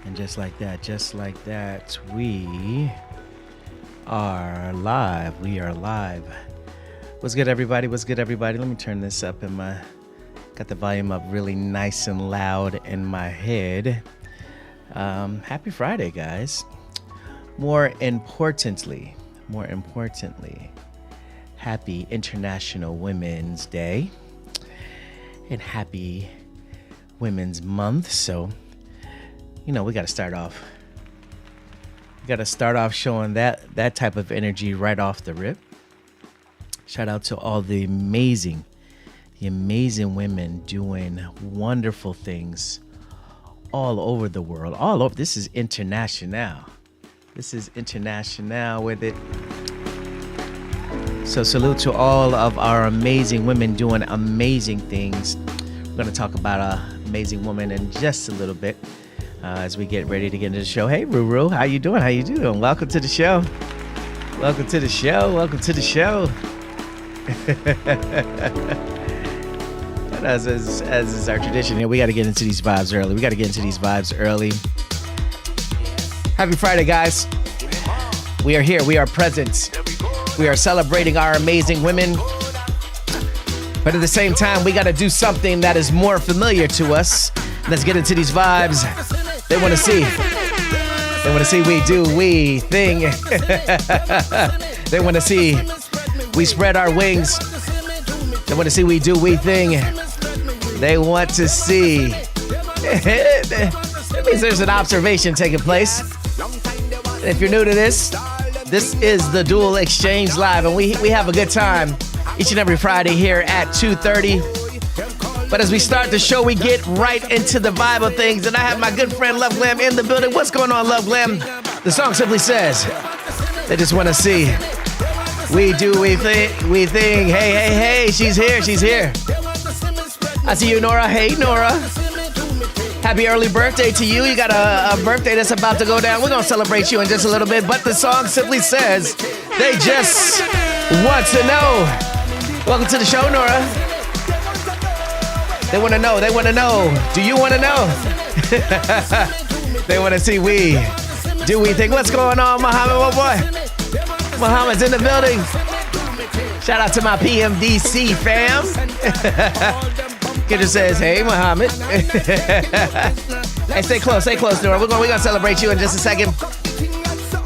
And just like that, we are live. We are live. What's good, everybody? What's good, everybody? Let me turn this up got the volume up really nice and loud in my head. Happy Friday, guys. More importantly, happy International Women's Day and happy Women's Month. So, we got to start off. We got to start off showing that type of energy right off the rip. Shout out to all the amazing women doing wonderful things all over the world. All over. This is international. With it. So salute to all of our amazing women doing amazing things. We're going to talk about an amazing woman in just a little bit as we get ready to get into the show. Hey, Ruru, how you doing? Welcome to the show. And as is our tradition here, we got to get into these vibes early. Happy Friday, guys. We are here. We are present. We are celebrating our amazing women. But at the same time, we got to do something that is more familiar to us. Let's get into these vibes. They want to see we thing. They want to see we spread our wings. They want to see we do we thing. They want to see. That means there's an observation taking place. And if you're new to this is the Dual Exchange Live, and we have a good time each and every Friday here at 2:30. But as we start the show, we get right into the vibe of things, and I have my good friend Love Glam in the building. What's going on, Love Glam? The song simply says, they just want to see. We do, we think. Hey, she's here. I see you, Nora. Hey, Nora. Happy early birthday to you. You got a birthday that's about to go down. We're going to celebrate you in just a little bit, but the song simply says, they just want to know. Welcome to the show, Nora. They want to know. Do you want to know? They want to see we think. What's going on, Muhammad, my boy? Muhammad's in the building. Shout out to my PMDC fam. Kidder says, hey, Muhammad. Hey, stay close, Nora. We're going to celebrate you in just a second.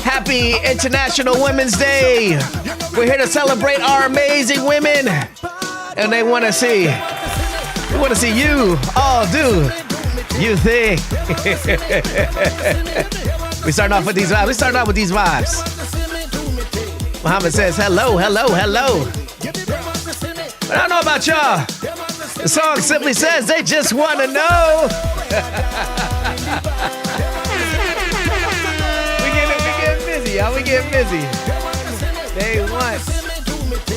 Happy International Women's Day. We're here to celebrate our amazing women. And they want to see. We want to see you all do you think. We starting off with these vibes. Muhammad says, hello. But I don't know about y'all. The song simply says, they just want to know. We getting busy, y'all. We getting busy. They want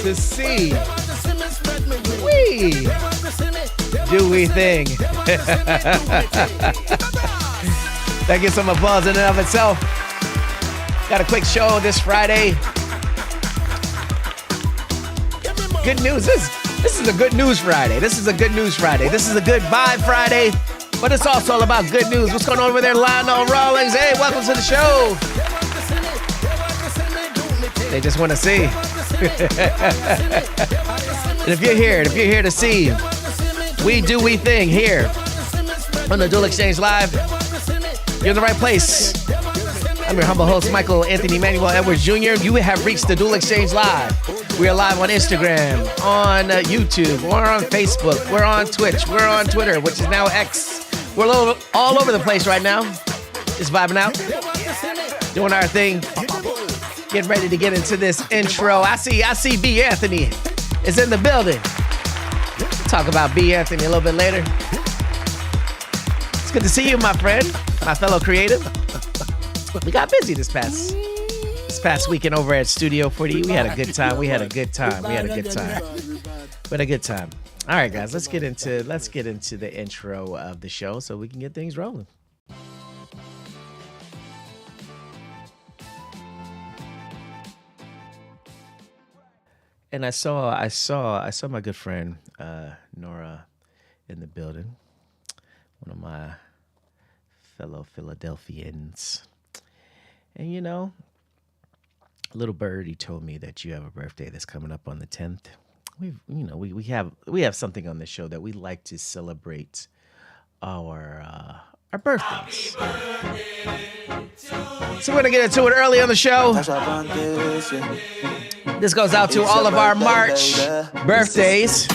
to see. We thing. That gets some applause in and of itself. Got a quick show this Friday. Good news. This is a good news Friday. This is a good vibe Friday. But it's also all about good news. What's going on over there, Lionel Rawlings? Hey, welcome to the show. They just want to see. And if you're here to see we thing here on the Dual Exchange Live, you're in the right place. I'm your humble host, Michael Anthony Manuel Edwards Jr. You have reached the Dual Exchange Live. We are live on Instagram, on YouTube, we're on Facebook, we're on Twitch, we're on Twitter, which is now X. We're all over the place right now. Just vibing out, doing our thing. Getting ready to get into this intro. I see B. Anthony is in the building. Talk about B. Anthony a little bit later. It's good to see you, my friend, my fellow creative. We got busy this past weekend over at Studio 40. We had a good time. All right, guys, let's get into the intro of the show so we can get things rolling. And I saw my good friend Nora in the building. one of my fellow Philadelphians. And you know, little birdie told me that you have a birthday that's coming up on the 10th. We have something on the show that we like to celebrate our birthdays. So we're gonna get into it early on the show. This goes out to all of our March birthdays,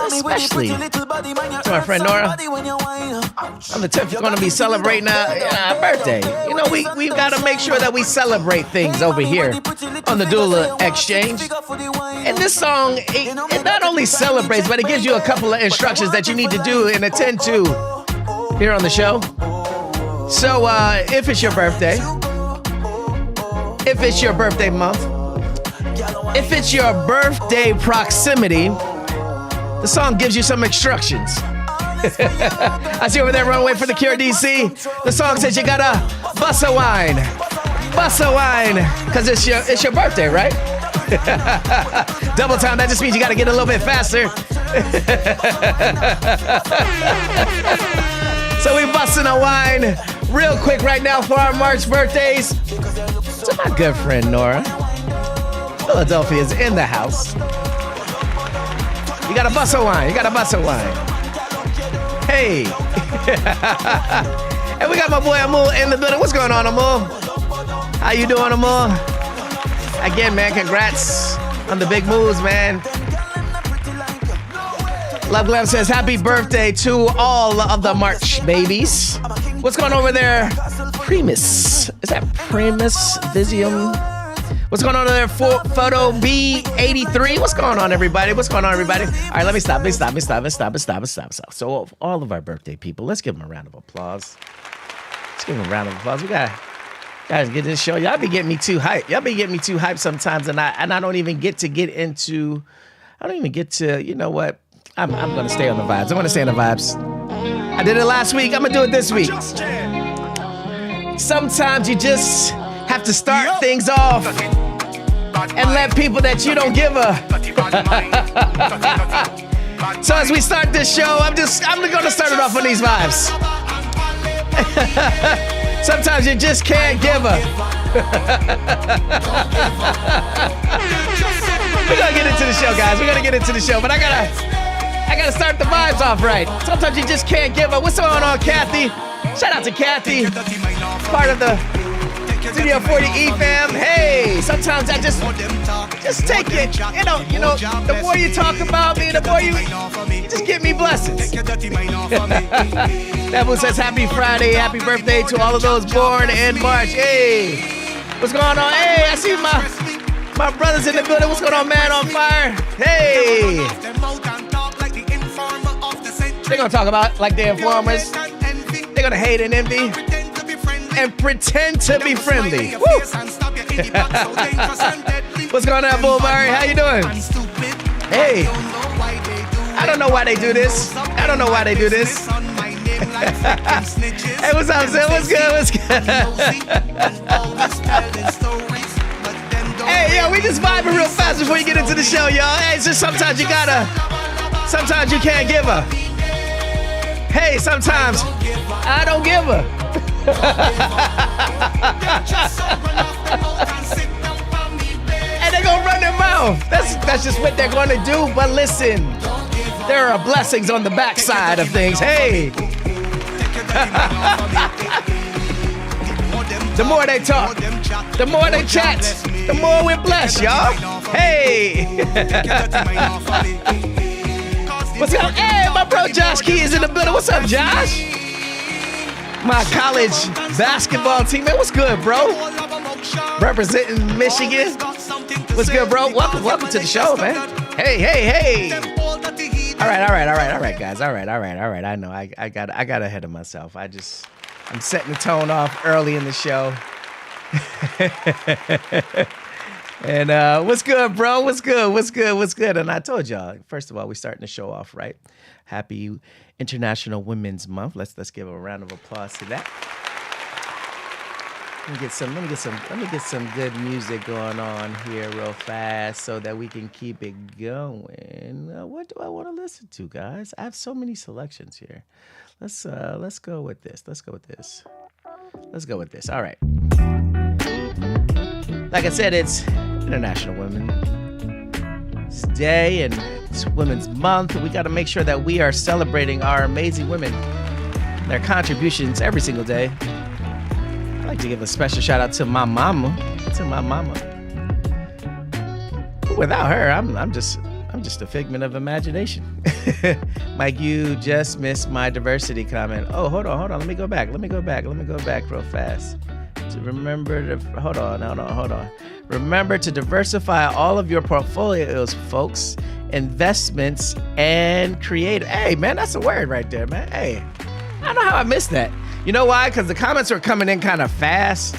especially to my friend Nora. On the 10th, we're gonna be celebrating our birthday. You know, we've got to make sure that we celebrate things over here on the Dual Exchange. And this song, it not only celebrates, but it gives you a couple of instructions that you need to do and attend to here on the show. So if it's your birthday, if it's your birthday month, if it's your birthday proximity, the song gives you some instructions. I see over there, Runaway for the Cure DC. The song says you gotta bust a wine, because it's your birthday, right? Double time, that just means you gotta get a little bit faster. So we busting a wine real quick right now for our March birthdays. To my good friend Nora. Philadelphia is in the house. You gotta bust a wine. Hey. And we got my boy Amul in the building. What's going on, Amul? How you doing, Amul? Again, man, congrats on the big moves, man. Love Glam says, happy birthday to all of the March babies. What's going on over there? Primus. Is that Primus Visium? What's going on over there? Photo B83. What's going on, everybody? All right, let me stop. So all of our birthday people, let's give them a round of applause. We got guys get this show. Y'all be getting me too hyped sometimes, and I don't even get to, you know what? I'm gonna stay on the vibes. I did it last week. I'm gonna do it this week. Sometimes you just have to start things off and let people that you don't give a. So as we start this show, I'm gonna start it off on these vibes. Sometimes you just can't give a. We're gonna get into the show, guys. But I gotta start the vibes off right. Sometimes you just can't give a. What's going on, Kathy? Shout out to Kathy, part of the Studio 40E fam. Hey, sometimes I just take it. You know, the more you talk about me, the more you just give me blessings. Devil says happy Friday, happy birthday to all of those born in March. Hey, what's going on? Hey, I see my brothers in the building. What's going on, man on fire? Hey. They're gonna talk about like the informers. They're gonna hate and envy and pretend to be friendly. Woo. What's going on, Bull Murray? How you doing? Hey, I don't know why they do this. Hey, what's up, Zil? What's good? Hey, yo, we just vibing real fast before you get into the show, y'all. Hey, it's just sometimes you can't give up. Hey, sometimes I don't give a. And they're gonna run their mouth. That's just what they're gonna do. But listen, there are blessings on the backside of things. Hey. The more they talk, the more they chat, the more we're blessed, y'all. Hey. What's up? Hey, my bro Josh Key is in the building. What's up, Josh? My college basketball team. Man, what's good, bro? Representing Michigan. What's good, bro? Welcome to the show, man. Hey. All right, guys. All right. I know I got ahead of myself. I'm setting the tone off early in the show. And what's good, bro? What's good? And I told y'all, first of all, we're starting the show off right. Happy International Women's Month. Let's give a round of applause to that. Let me get some good music going on here real fast so that we can keep it going. What do I want to listen to, guys? I have so many selections here. Let's go with this. All right. Like I said, it's International Women's Day and it's Women's Month. We got to make sure that we are celebrating our amazing women, their contributions every single day. I'd like to give a special shout out to my mama. Without her, I'm just a figment of imagination. Mike, you just missed my diversity comment. Oh, hold on. Let me go back real fast. Hold on. Remember to diversify all of your portfolios, folks. Investments and creative. Hey, man, that's a word right there, man. Hey, I don't know how I missed that. You know why? Because the comments were coming in kind of fast.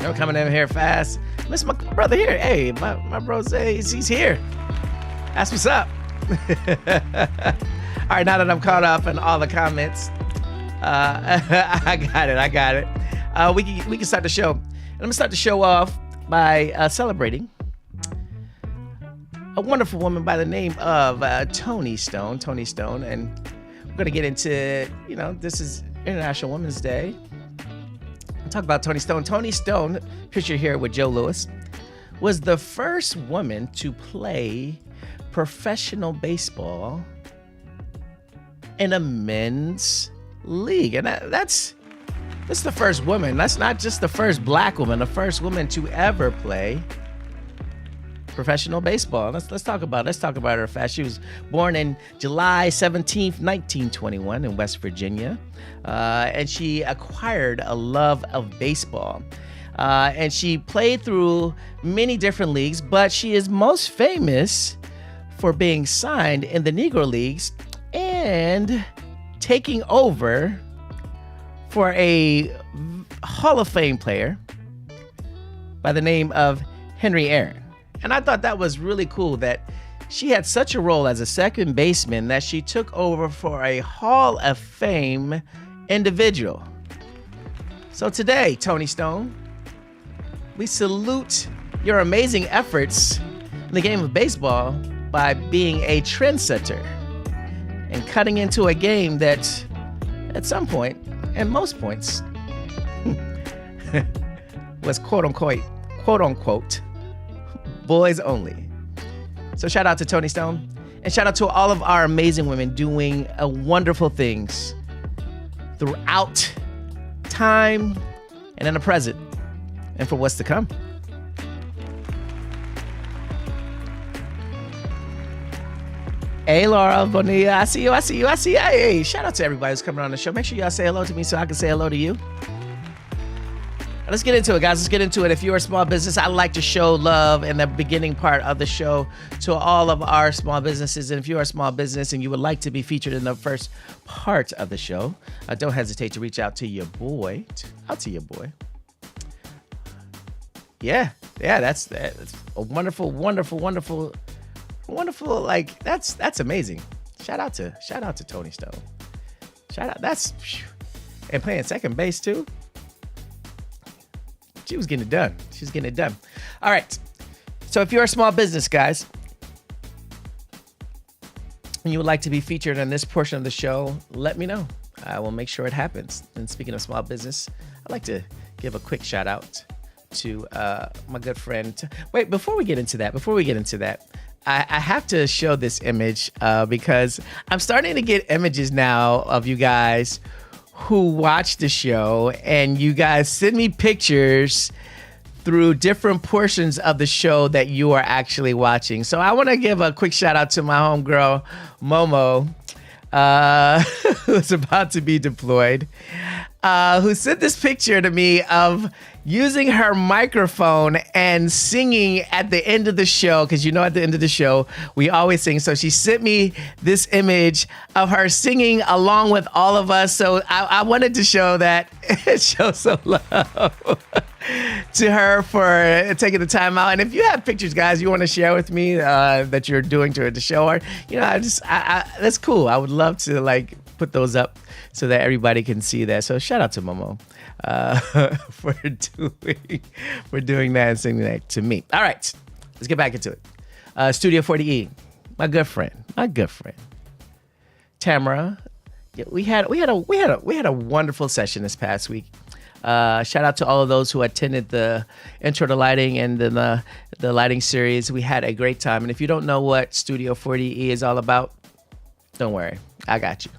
They were coming in here fast. Miss my brother here. Hey, my bro says he's here. That's what's up. All right, now that I'm caught up in all the comments, I got it. We can start the show. And I'm gonna start the show off by celebrating a wonderful woman by the name of Toni Stone. And we're gonna get into, this is International Women's Day. Talk about Toni Stone. Toni Stone, picture here with Joe Louis, was the first woman to play professional baseball in a men's league. And that's the first woman. That's not just the first black woman, the first woman to ever play professional baseball. Let's talk about her fast. She was born in July 17th, 1921 in West Virginia. And she acquired a love of baseball. And she played through many different leagues, but she is most famous for being signed in the Negro Leagues and taking over for a Hall of Fame player by the name of Henry Aaron. And I thought that was really cool that she had such a role as a second baseman that she took over for a Hall of Fame individual. So today, Toni Stone, we salute your amazing efforts in the game of baseball by being a trendsetter and cutting into a game that at some point, and most points, was quote unquote, boys only. So shout out to Toni Stone and shout out to all of our amazing women doing wonderful things throughout time and in the present and for what's to come. Hey, Laura Bonilla, I see you. Hey, shout out to everybody who's coming on the show. Make sure y'all say hello to me so I can say hello to you. Let's get into it, guys. If you're a small business, I like to show love in the beginning part of the show to all of our small businesses. And if you're a small business and you would like to be featured in the first part of the show, don't hesitate to reach out to your boy. Yeah, that's a wonderful. Like that's amazing. Shout out to Toni Stone. And playing second base too. She was getting it done. All right. So if you're a small business, guys, and you would like to be featured on this portion of the show, let me know. I will make sure it happens. And speaking of small business, I'd like to give a quick shout out to my good friend. Wait, before we get into that, I have to show this image because I'm starting to get images now of you guys who watch the show, and you guys send me pictures through different portions of the show that you are actually watching. So I want to give a quick shout out to my homegirl, Momo, who's about to be deployed, who sent this picture to me of using her microphone and singing at the end of the show, because at the end of the show, we always sing. So she sent me this image of her singing along with all of us. So I wanted to show some love to her for taking the time out. And if you have pictures, guys, you want to share with me that you're doing to the show, or, that's cool. I would love to put those up so that everybody can see that. So shout out to Momo for doing that and singing that to me. All right, let's get back into it. Studio 40E, my good friend, Tamara Yeah, we had a wonderful session this past week. Shout out to all of those who attended the Intro to Lighting and then the lighting series. We had a great time. And if you don't know what Studio 40E is all about, don't worry, I got you.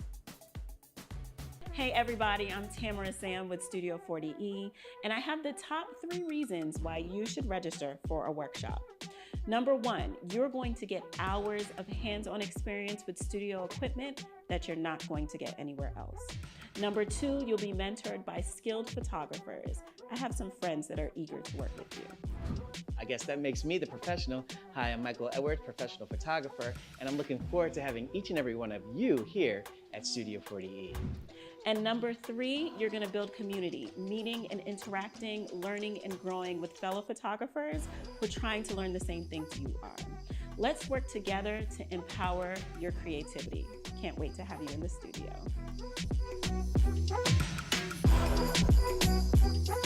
Hey everybody, I'm Tamara Sam with Studio 40E, and I have the top 3 reasons why you should register for a workshop. Number 1, you're going to get hours of hands-on experience with studio equipment that you're not going to get anywhere else. Number 2, you'll be mentored by skilled photographers. I have some friends that are eager to work with you. I guess that makes me the professional. Hi, I'm Michael Edwards, professional photographer, and I'm looking forward to having each and every one of you here at Studio 40E. And number 3, you're going to build community, meeting and interacting, learning and growing with fellow photographers who are trying to learn the same things you are. Let's work together to empower your creativity. Can't wait to have you in the studio.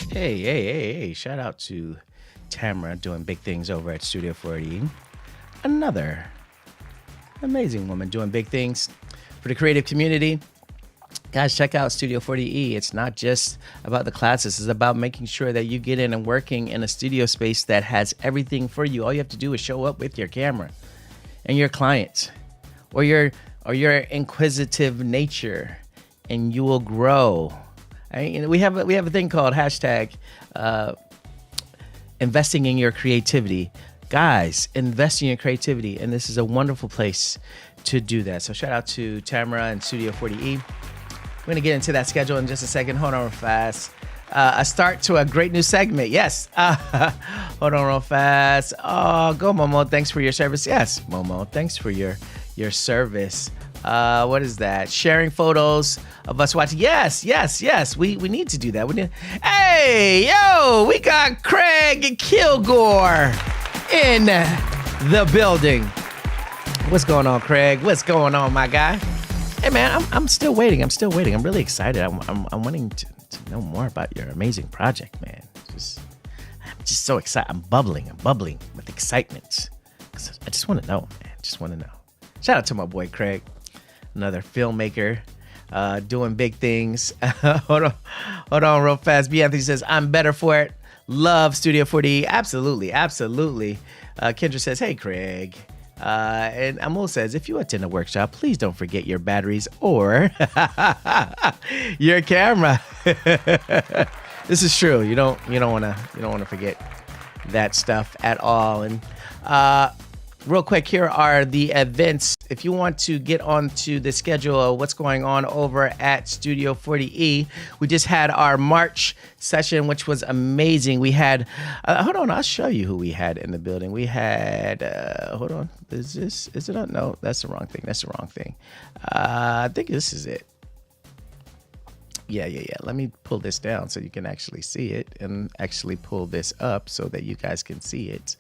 Hey. Shout out to Tamara doing big things over at Studio 40E. Another amazing woman doing big things for the creative community. Guys, check out Studio 40E. It's not just about the classes. It's about making sure that you get in and working in a studio space that has everything for you. All you have to do is show up with your camera and your client or your inquisitive nature, and you will grow. We have a thing called hashtag investing in your creativity. Guys, invest in your creativity, and this is a wonderful place to do that. So shout out to Tamara and Studio 40E. We're going to get into that schedule in just a second. Hold on real fast. A start to a great new segment. Yes. Hold on real fast. Oh, go Momo. Thanks for your service. Yes, Momo. Thanks for your service. What is that? Sharing photos of us watching. Yes. We need to do that. Hey, yo, we got Craig Kilgore in the building. What's going on, Craig? What's going on, my guy? Hey man, I'm still waiting. I'm really excited. I'm wanting to know more about your amazing project, man. I'm just so excited. I'm bubbling with excitement. I just want to know, man. Shout out to my boy Craig, another filmmaker, doing big things. Hold on real fast. B. Anthony says, I'm better for it. Love Studio 40. Absolutely. Kendra says, hey Craig. And Amul says, if you attend a workshop, please don't forget your batteries or your camera. This is true. You don't want to forget that stuff at all. And real quick, here are the events. If you want to get onto the schedule of what's going on over at Studio 40E, we just had our March session, which was amazing. We had, hold on, I'll show you who we had in the building. We had, hold on, is it on? No, that's the wrong thing. I think this is it. Yeah. Let me pull this down so you can actually see it, and actually pull this up so that you guys can see it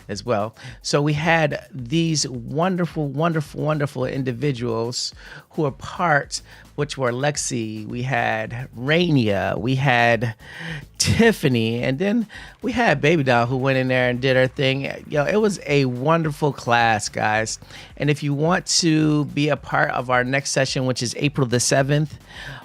as well. So we had these wonderful individuals who are part, which were Lexi, we had Rainia, we had Tiffany, and then we had Baby Doll who went in there and did her thing. It was a wonderful class, guys. And if you want to be a part of our next session, which is April the 7th,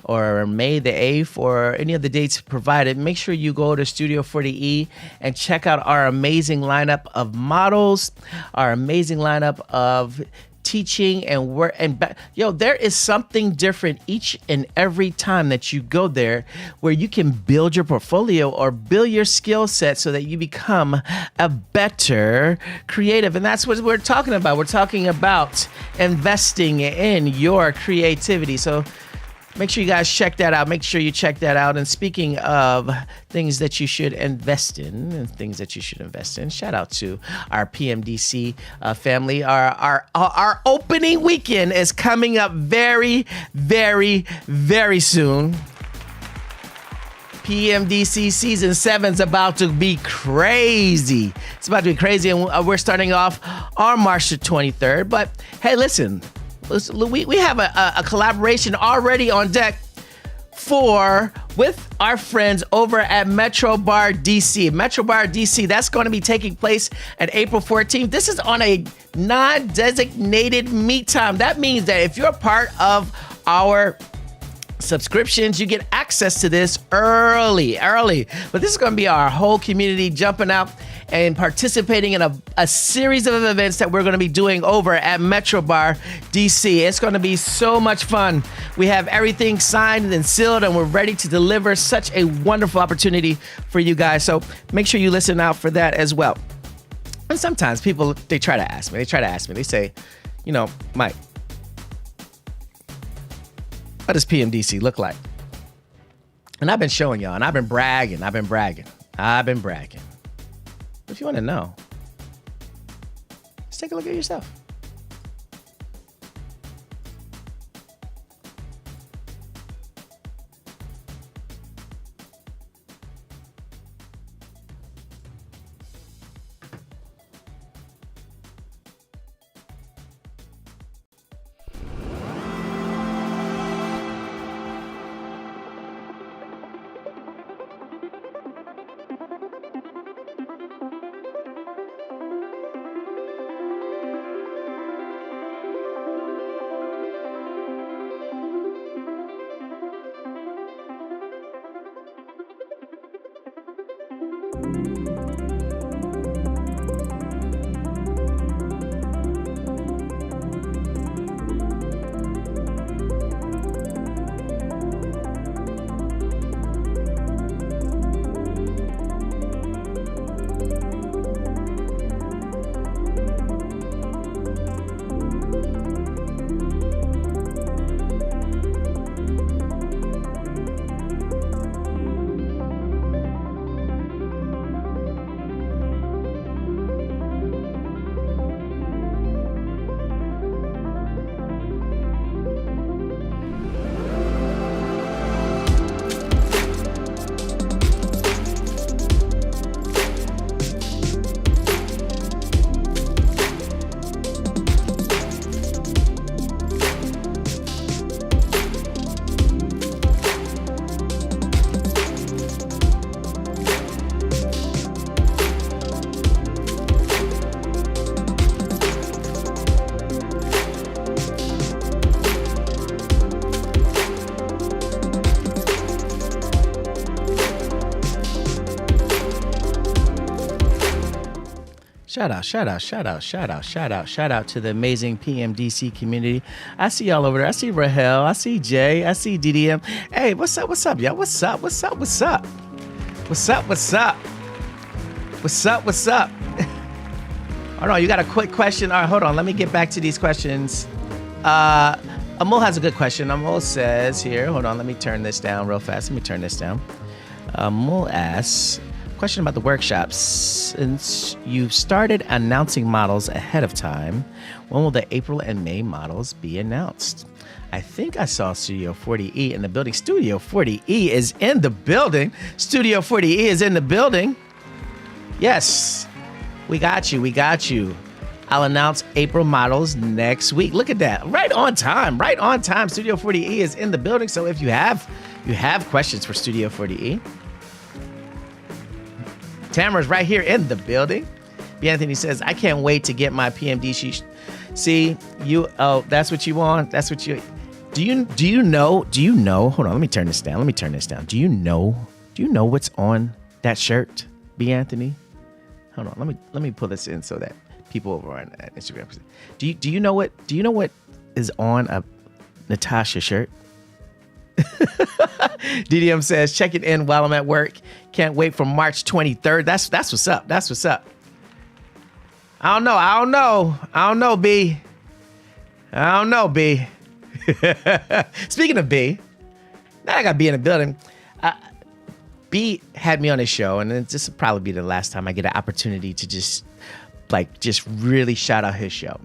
or May the 8th, or any of the dates provided, make sure you go to Studio 40E and check out our amazing lineup of models, our amazing lineup of teaching and work. And there is something different each and every time that you go there, where you can build your portfolio or build your skill set so that you become a better creative. And that's what we're talking about. We're talking about investing in your creativity. So make sure you guys check that out. And speaking of things that you should invest in, shout out to our PMDC family. Our opening weekend is coming up very, very, very soon. PMDC season 7 is about to be crazy. And we're starting off on March the 23rd. But hey, listen. We have a collaboration already on deck with our friends over at Metro Bar DC. Metro Bar DC, that's going to be taking place at April 14th. This is on a non-designated meet time. That means that if you're part of our subscriptions, you get access to this early. But this is going to be our whole community jumping out and participating in a series of events that we're going to be doing over at Metro Bar DC. It's going to be so much fun. We have everything signed and sealed, and we're ready to deliver such a wonderful opportunity for you guys. So make sure you listen out for that as well. And sometimes people, they try to ask me. They say, Mike, what does PMDC look like? And I've been showing y'all, and I've been bragging. But if you want to know, just take a look at yourself. Shout out to the amazing PMDC community. I see y'all over there. I see Rahel. I see Jay. I see DDM. Hey, what's up, y'all? What's up? Hold on, you got a quick question? All right, hold on. Let me get back to these questions. Amul has a good question. Amul says here, hold on, let me turn this down real fast. Amul asks, question about the workshops. Since you've started announcing models ahead of time, when will the April and May models be announced? I think I saw Studio 40E in the building. Studio 40E is in the building. Yes, we got you. I'll announce April models next week. Look at that. Right on time. Studio 40E is in the building. So if you have questions for Studio 40E, Tamara's right here in the building. B. Anthony says, I can't wait to get my PMDC. See, that's what you want. Do you know? Hold on, let me turn this down. Do you know what's on that shirt, B. Anthony? Hold on, let me pull this in so that people over on Instagram. Do you know what is on a Natasha shirt? DDM says, check it in while I'm at work. Can't wait for March 23rd. That's what's up. I don't know, B. Speaking of B, now I got B in the building. B had me on his show, and this will probably be the last time I get an opportunity to just really shout out his show.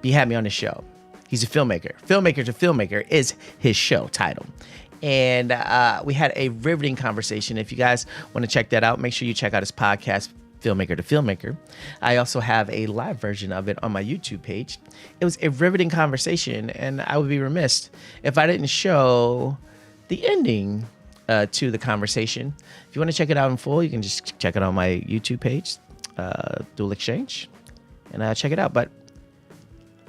B had me on his show. He's a filmmaker. Filmmaker to Filmmaker is his show title. And we had a riveting conversation. If you guys want to check that out, make sure you check out his podcast, Filmmaker to Filmmaker. I also have a live version of it on my YouTube page. It was a riveting conversation, and I would be remiss if I didn't show the ending to the conversation. If you want to check it out in full, you can just check it on my YouTube page, Dual Exchange, and check it out. But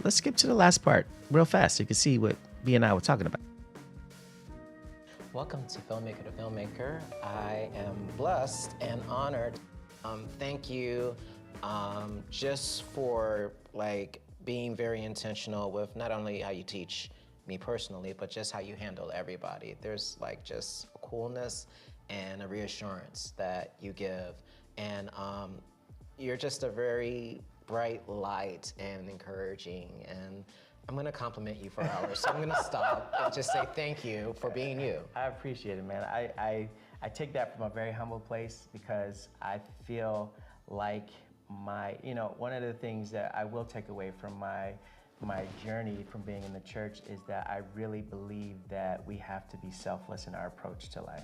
let's skip to the last part real fast so you can see what B and I were talking about. Welcome to Filmmaker to Filmmaker. I am blessed and honored. Thank you just for being very intentional with not only how you teach me personally, but just how you handle everybody. There's just a coolness and a reassurance that you give. And you're just a very bright light and encouraging. And I'm gonna compliment you for hours, so I'm gonna stop and just say thank you for being you. I appreciate it, man. I take that from a very humble place because I feel like one of the things that I will take away from my journey from being in the church is that I really believe that we have to be selfless in our approach to life.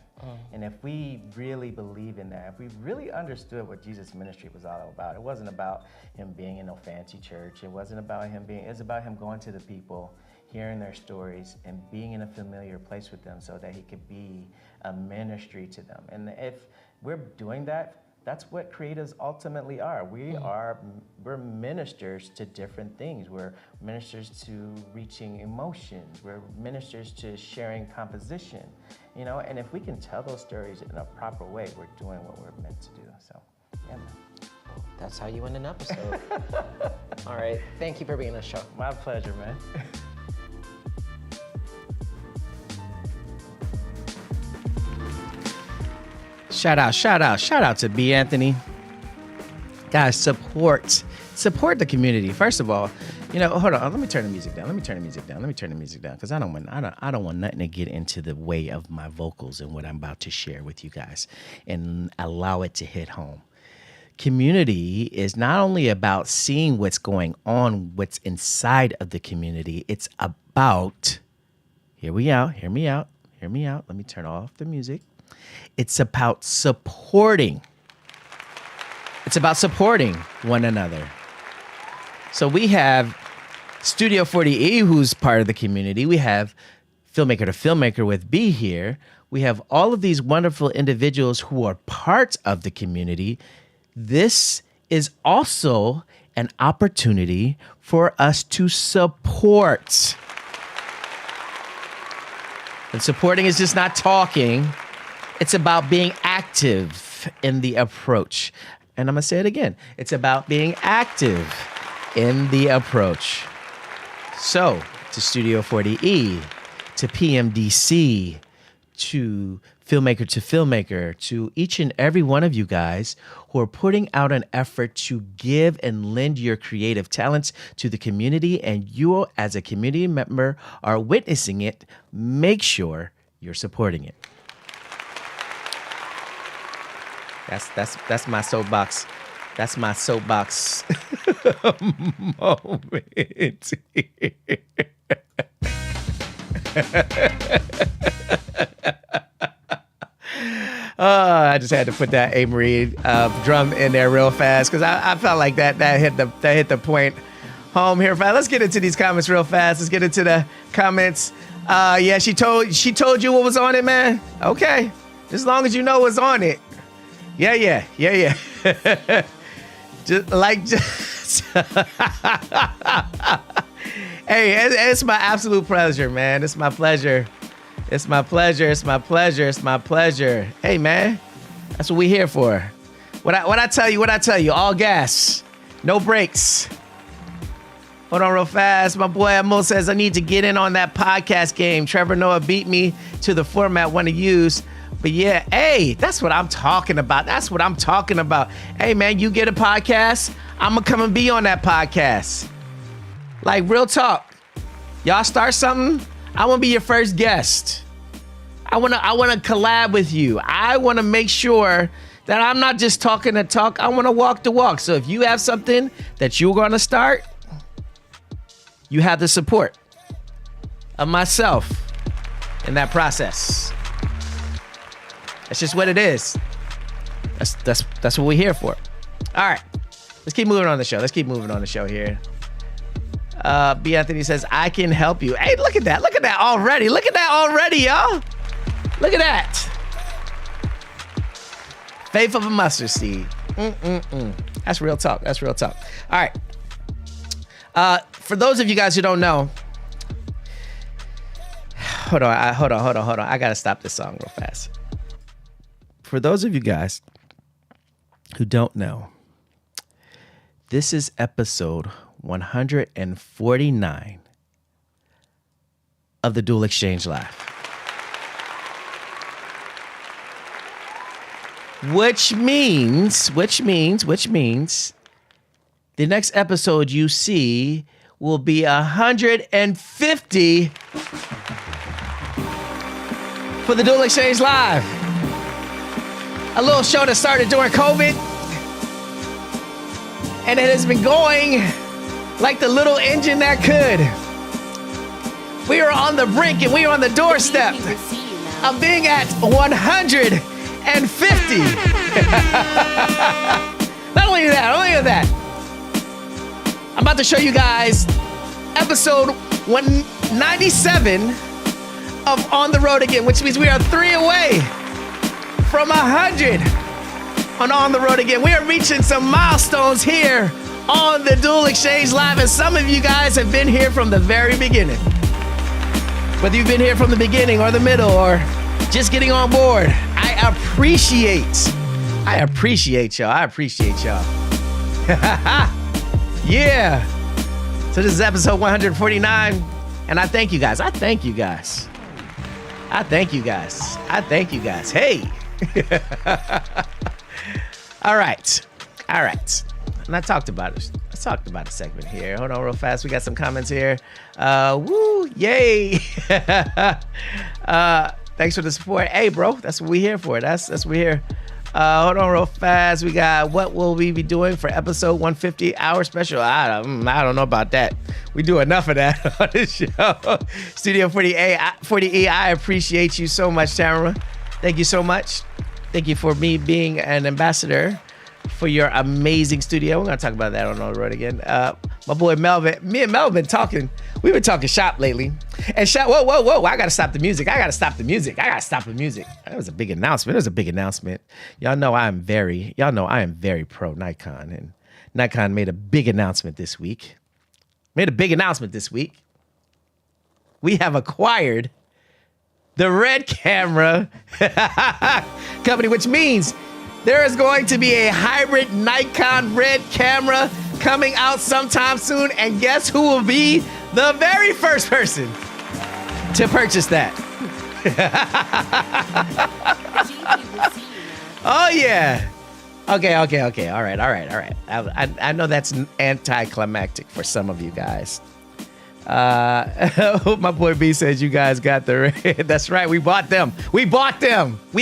And if we really believe in that, if we really understood what Jesus' ministry was all about, it wasn't about him being in a fancy church. It wasn't about him it was about him going to the people, hearing their stories, and being in a familiar place with them so that he could be a ministry to them. And if we're doing that, that's what creatives ultimately are. We're ministers to different things. We're ministers to reaching emotions. We're ministers to sharing composition, and if we can tell those stories in a proper way, we're doing what we're meant to do. So, yeah, man. That's how you end an episode. All right, thank you for being on the show. My pleasure, man. Shout out to B. Anthony. Guys, support the community. First of all, hold on. Let me turn the music down. Because I don't want nothing to get into the way of my vocals and what I'm about to share with you guys, and allow it to hit home. Community is not only about seeing what's going on, what's inside of the community. It's about, hear me out. Let me turn off the music. It's about supporting. It's about supporting one another. So we have Studio 40E, who's part of the community. We have Filmmaker to Filmmaker with B here. We have all of these wonderful individuals who are part of the community. This is also an opportunity for us to support. And supporting is just not talking. It's about being active in the approach. And I'm going to say it again. It's about being active in the approach. So, to Studio 40E, to PMDC, to Filmmaker, to each and every one of you guys who are putting out an effort to give and lend your creative talents to the community, and you as a community member are witnessing it, make sure you're supporting it. That's my soapbox. That's my soapbox moment. I just had to put that Amory drum in there real fast because I felt like that hit the point home here. Let's get into these comments real fast. Let's get into the comments. Yeah, she told you what was on it, man. Okay, as long as you know what's on it. Yeah. just Hey, it's my absolute pleasure, man. It's my pleasure. Hey, man, that's what we here for. What I tell you, all gas, no brakes. Hold on real fast. My boy Amo says, I need to get in on that podcast game. Trevor Noah beat me to the format I want to use. But yeah, hey, that's what I'm talking about. Hey, man, you get a podcast, I'm going to come and be on that podcast. Like, real talk. Y'all start something, I want to be your first guest. I want to collab with you. I want to make sure that I'm not just talking the talk. I want to walk the walk. So if you have something that you're going to start, you have the support of myself in that process. That's just what it is. That's what we're here for. All right, let's keep moving on the show. Here. B. Anthony says, I can help you. Hey, look at that already. Y'all. Look at that. Faith of a mustard seed. That's real talk. All right. For those of you guys who don't know, hold on. I gotta stop this song real fast. For those of you guys who don't know, this is episode 149 of the Dual Exchange Live. Which means the next episode you see will be 150 for the Dual Exchange Live. A little show that started during COVID, and it has been going like the little engine that could. We are on the brink and we are on the doorstep of being at 150. Not only that, I'm about to show you guys episode 197 of On the Road Again, which means we are 3 away from 100 on the Road Again. We are reaching some milestones here on the Dual Exchange Live, and some of you guys have been here from the very beginning. Whether you've been here from the beginning or the middle or just getting on board, I appreciate y'all. Yeah. So this is episode 149, and I thank you guys. Hey. All right. And I talked about it. Let's talk about a segment here. Hold on real fast. We got some comments here. Woo, yay. Thanks for the support. Hey, bro, that's what we're here for. That's what we're here. Hold on real fast. We got what will we be doing for episode 150 hour special? I don't know about that. We do enough of that on this show. Studio 40E, I appreciate you so much, Tamara. Thank you so much. Thank you for me being an ambassador for your amazing studio. We're going to talk about that on the road again. My boy Melvin, me and Melvin we've been talking shop lately. And shop, whoa, I got to stop the music. That was a big announcement. Y'all know I am very pro Nikon. And Nikon made a big announcement this week. We have acquired the Red Camera company, which means there is going to be a hybrid Nikon Red camera coming out sometime soon. And guess who will be the very first person to purchase that? Oh, yeah. Okay. All right. I know that's anticlimactic for some of you guys. My boy B says you guys got the Red. That's right. We bought them. We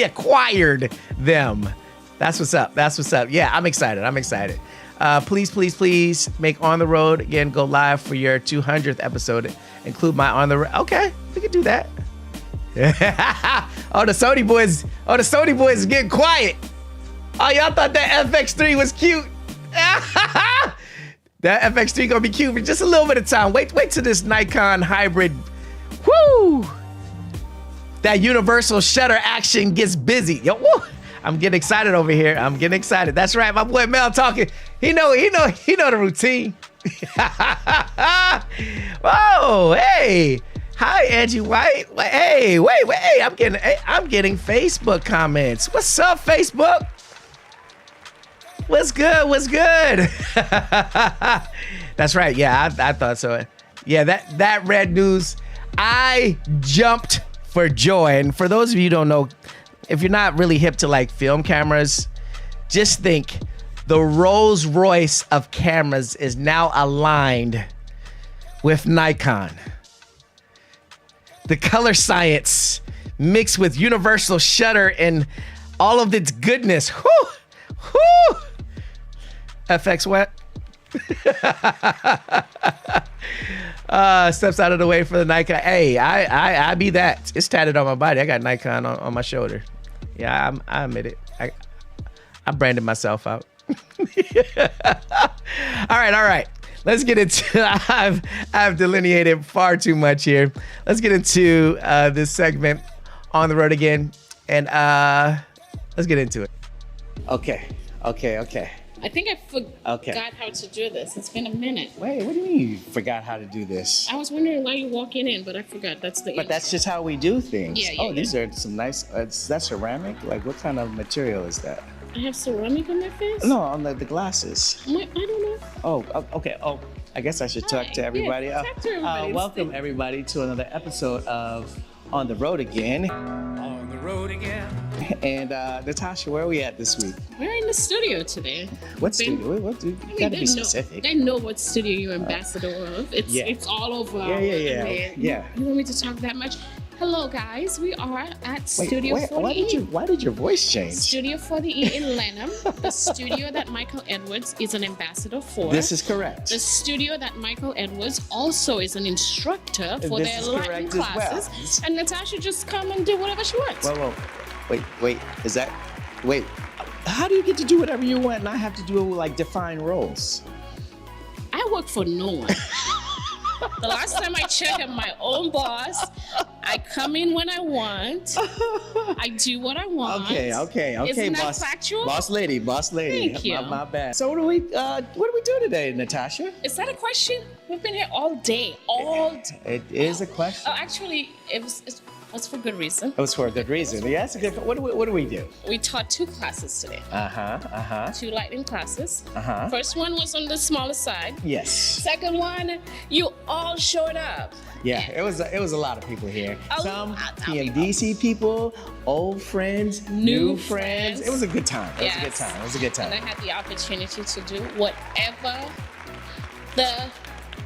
acquired them. That's what's up. Yeah, I'm excited. Please make On the Road Again go live for your 200th episode. Include my On the Road. Okay, we can do that. The Sony boys is getting quiet. Oh, y'all thought that FX3 was cute. That FX3 gonna be cute for just a little bit of time. Wait till this Nikon hybrid. Woo! That universal shutter action gets busy. Yo, woo! I'm getting excited over here. That's right, my boy Mel talking. He know the routine. Whoa, hey. Hi, Angie White. Hey, wait. I'm getting Facebook comments. What's up, Facebook? What's good? That's right. Yeah, I thought so. Yeah, that red news, I jumped for joy. And for those of you who don't know, if you're not really hip to like film cameras, just think the Rolls Royce of cameras is now aligned with Nikon. The color science mixed with universal shutter and all of its goodness. Whew. FX wet. Steps out of the way for the Nikon. Hey, I be that. It's tatted on my body. I got Nikon on my shoulder. Yeah, I admit it. I branded myself out. All right. Let's get into. I've delineated far too much here. Let's get into this segment On the Road Again, and let's get into it. Okay. I think I forgot how to do this. It's been a minute. Wait, what do you mean you forgot how to do this? I was wondering why you're walking in, but I forgot. That's the. But that's just how we do things. Yeah, oh, yeah. these are some nice. Is that ceramic? Like, what kind of material is that? I have ceramic on my face? No, on the glasses. I don't know. Oh, okay. Oh, I guess I should talk Hi. to everybody. Yeah, talk to everybody. Welcome everybody to another episode of On the Road Again. On the road again. And Natasha, where are we at this week? We're in the studio today. What Been- studio? What do? I You mean, gotta be they specific. Know, they know what studio you're ambassador of. It's Yeah. it's all over. Yeah. I mean, Yeah. You want me to talk that much? Hello, guys. We are at Studio Wait, 40E. why did your voice change? Studio 40E in Lanham, the studio that Michael Edwards is an ambassador for. This is correct. the studio that Michael Edwards also is an instructor for This their is Latin correct as well. classes. And Natasha just come and do whatever she wants. Whoa. Wait. Is that? Wait. How do you get to do whatever you want and I have to do like define roles? I work for no one. The last time I checked, I'm my own boss. I come in when I want. I do what I want. Okay, Isn't that boss. factual? Boss lady. Thank you. My bad. So what do we do today, Natasha? Is that a question? We've been here all day. All day. It is a question. Oh, actually, it was for good reason. It was for a good reason. Yeah, that's a good. What do we do? We taught 2 classes today. 2 lightning classes. First one was on the smaller side. Yes. Second one, you all showed up. Yeah, it was a lot of people here. A Some lot of PMDC people, old friends, new friends. It was a good time. It was a good time. And I had the opportunity to do whatever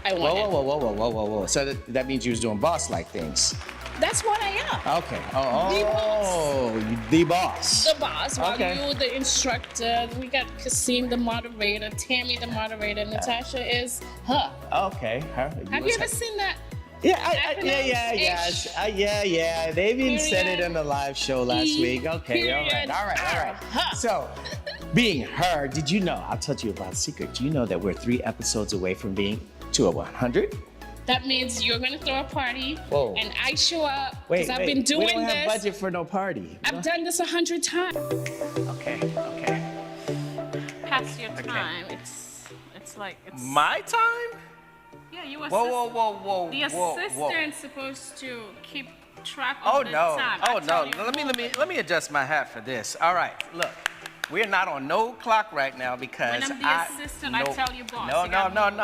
I wanted. Whoa. So that means you was doing boss-like things. That's what I am. Okay. The boss. You the boss. The boss, while Okay. you the instructor. We got Kasim the moderator, Tammy the moderator, Natasha is her. Okay. Her. Have you ever seen that? Yeah, Acronyms-ish? yeah. They even said it Period. in the live show last E, week. Okay, all period, right. R. So, being her, did you know? I'll tell you about a secret. Do you know that we're 3 episodes away from being to a 100? That means you're gonna throw a party, Whoa. and I show up Wait, because I've been doing we don't this. have budget for no party. I've done this 100 times. Okay. Past your time, it's like it's. My time? Yeah, you assist. Whoa. The assistant's supposed to keep track Oh of the no. time. Oh I tell no. you, Let me adjust my hat for this. All right. Look. We're not on no clock right now because When I'm the assistant, I tell you, boss, No. you gotta No. And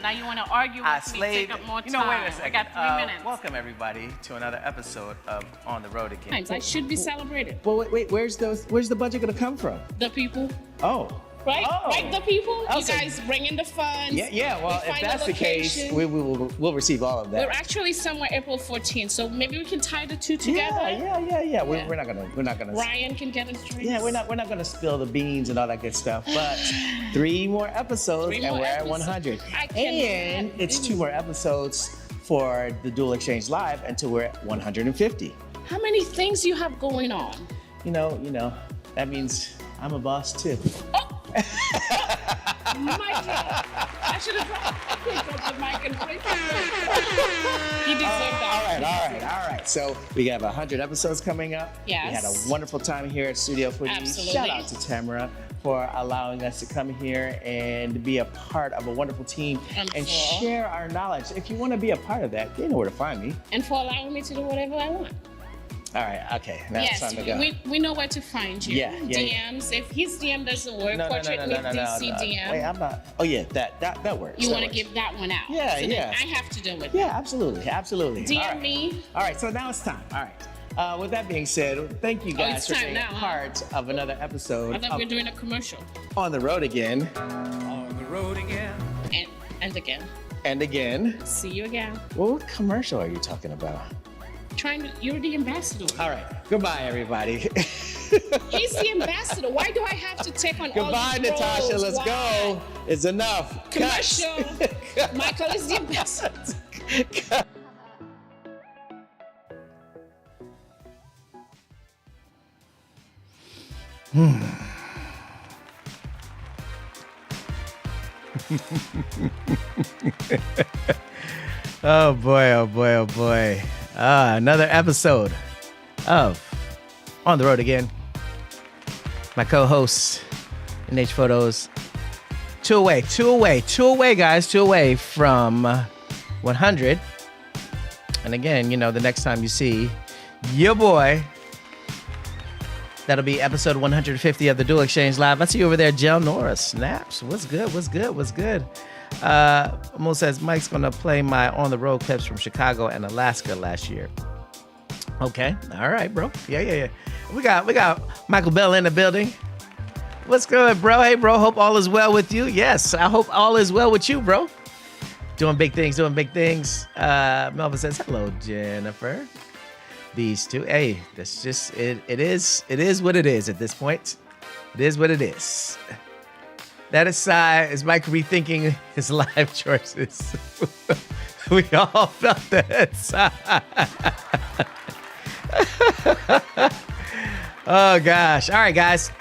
now you want to argue I with me, slaved. take up more time. You know, wait a We second. got 3 minutes. Welcome everybody to another episode of On the Road Again. I should be celebrated. Well, wait. Where's the budget gonna come from? The people, Oh. right? Oh. Right, the people. I'll You say- guys bring in the funds. Yeah. Well, we if find a that's the case, location. we'll receive all of that. We're actually somewhere April 14th, so maybe we can tie the 2 together. Yeah. We're not gonna. Ryan can get his drinks. Yeah, we're not gonna spill the beans and all that good stuff. But 3 more episodes 3 and more we're at episodes. 100. I cannot And it's 2 more episodes for the Dual Exchange Live until we're at 150. How many things you have going on? You know, that means I'm a boss too. My God. I should have picked up the mic and played. He deserved that. All right. So we have 100 episodes coming up. Yes. We had a wonderful time here at Studio 40. Absolutely. Shout out to Tamara for allowing us to come here and be a part of a wonderful team And and for- share our knowledge. If you want to be a part of that, you know where to find me. And for allowing me to do whatever I want. All right. Okay. Now it's Yes, time to go. we know where to find you. Yeah. DMs. If his DM doesn't work, No. portrait with DC DM. Wait, I'm not. Oh yeah, that works. You That want to works. give that one out. Yeah, so then yeah. I have to deal with Yeah, absolutely. DM All right. me. All right, so now it's time. All right. With that being said, thank you guys it's for time being now, huh? part of another episode I thought of we were doing a commercial. On the Road Again On the road again. And again. and again. See you again. What commercial are you talking about? You're the ambassador. All right. Goodbye, everybody. He's the ambassador. Why do I have to take on all Goodbye, these Natasha. roles? Let's Why? go. It's enough. Commercial. Cut. Michael is the ambassador. Oh boy. Another episode of On the Road Again. my co-host, NH Photos. Two away, guys. 2 away from 100. And again, you know, the next time you see your boy, that'll be episode 150 of the Dual Exchange Live. I see you over there, Jel Nora. Snaps. What's good? Mo says, Mike's going to play my on-the-road clips from Chicago and Alaska last year. Okay. All right, bro. Yeah. We got Michael Bell in the building. What's good, bro? Hey, bro. Hope all is well with you. Yes, I hope all is well with you, bro. Doing big things. Melvin says, hello, Jennifer. These two. Hey, that's just, it is what it is at this point. It is what it is. That aside, is Mike rethinking his life choices? We all felt that side. Oh, gosh. All right, guys.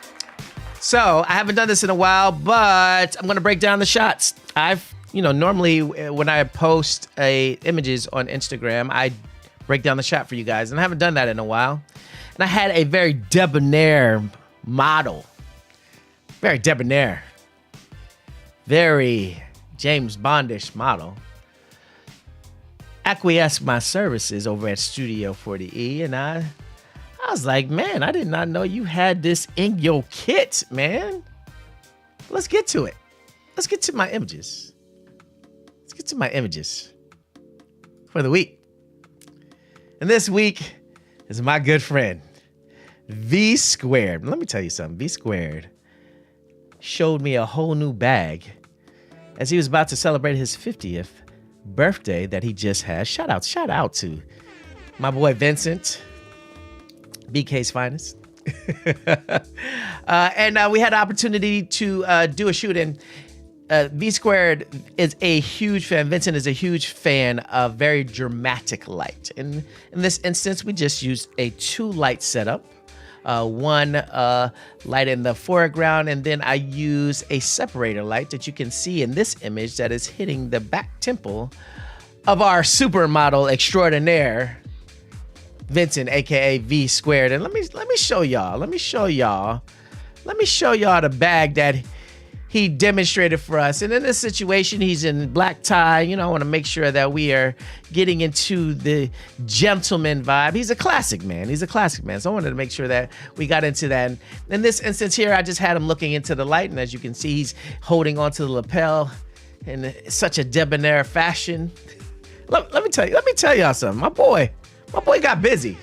So I haven't done this in a while, but I'm going to break down the shots. Normally when I post images on Instagram, I break down the shot for you guys, and I haven't done that in a while. And I had a very debonair model. Very debonair. Very James Bondish model. Acquiesced my services over at Studio 40E, and I was like, man, I did not know you had this in your kit, man. Let's get to it. Let's get to my images. For the week. And this week is my good friend, V Squared. Let me tell you something. V Squared showed me a whole new bag as he was about to celebrate his 50th birthday that he just had. Shout out to my boy Vincent, BK's finest. And we had the opportunity to do a shoot, and V Squared is a huge fan. Vincent is a huge fan of very dramatic light. And in this instance, we just used a 2-light setup. One light in the foreground, and then I use a separator light that you can see in this image that is hitting the back temple of our supermodel extraordinaire, Vincent, aka V Squared. And let me show y'all. Let me show y'all the bag that he demonstrated for us. And in this situation, he's in black tie. You know, I want to make sure that we are getting into the gentleman vibe. He's a classic man. So I wanted to make sure that we got into that. And in this instance here, I just had him looking into the light. And as you can see, he's holding onto the lapel in such a debonair fashion. Let me tell y'all something. My boy got busy.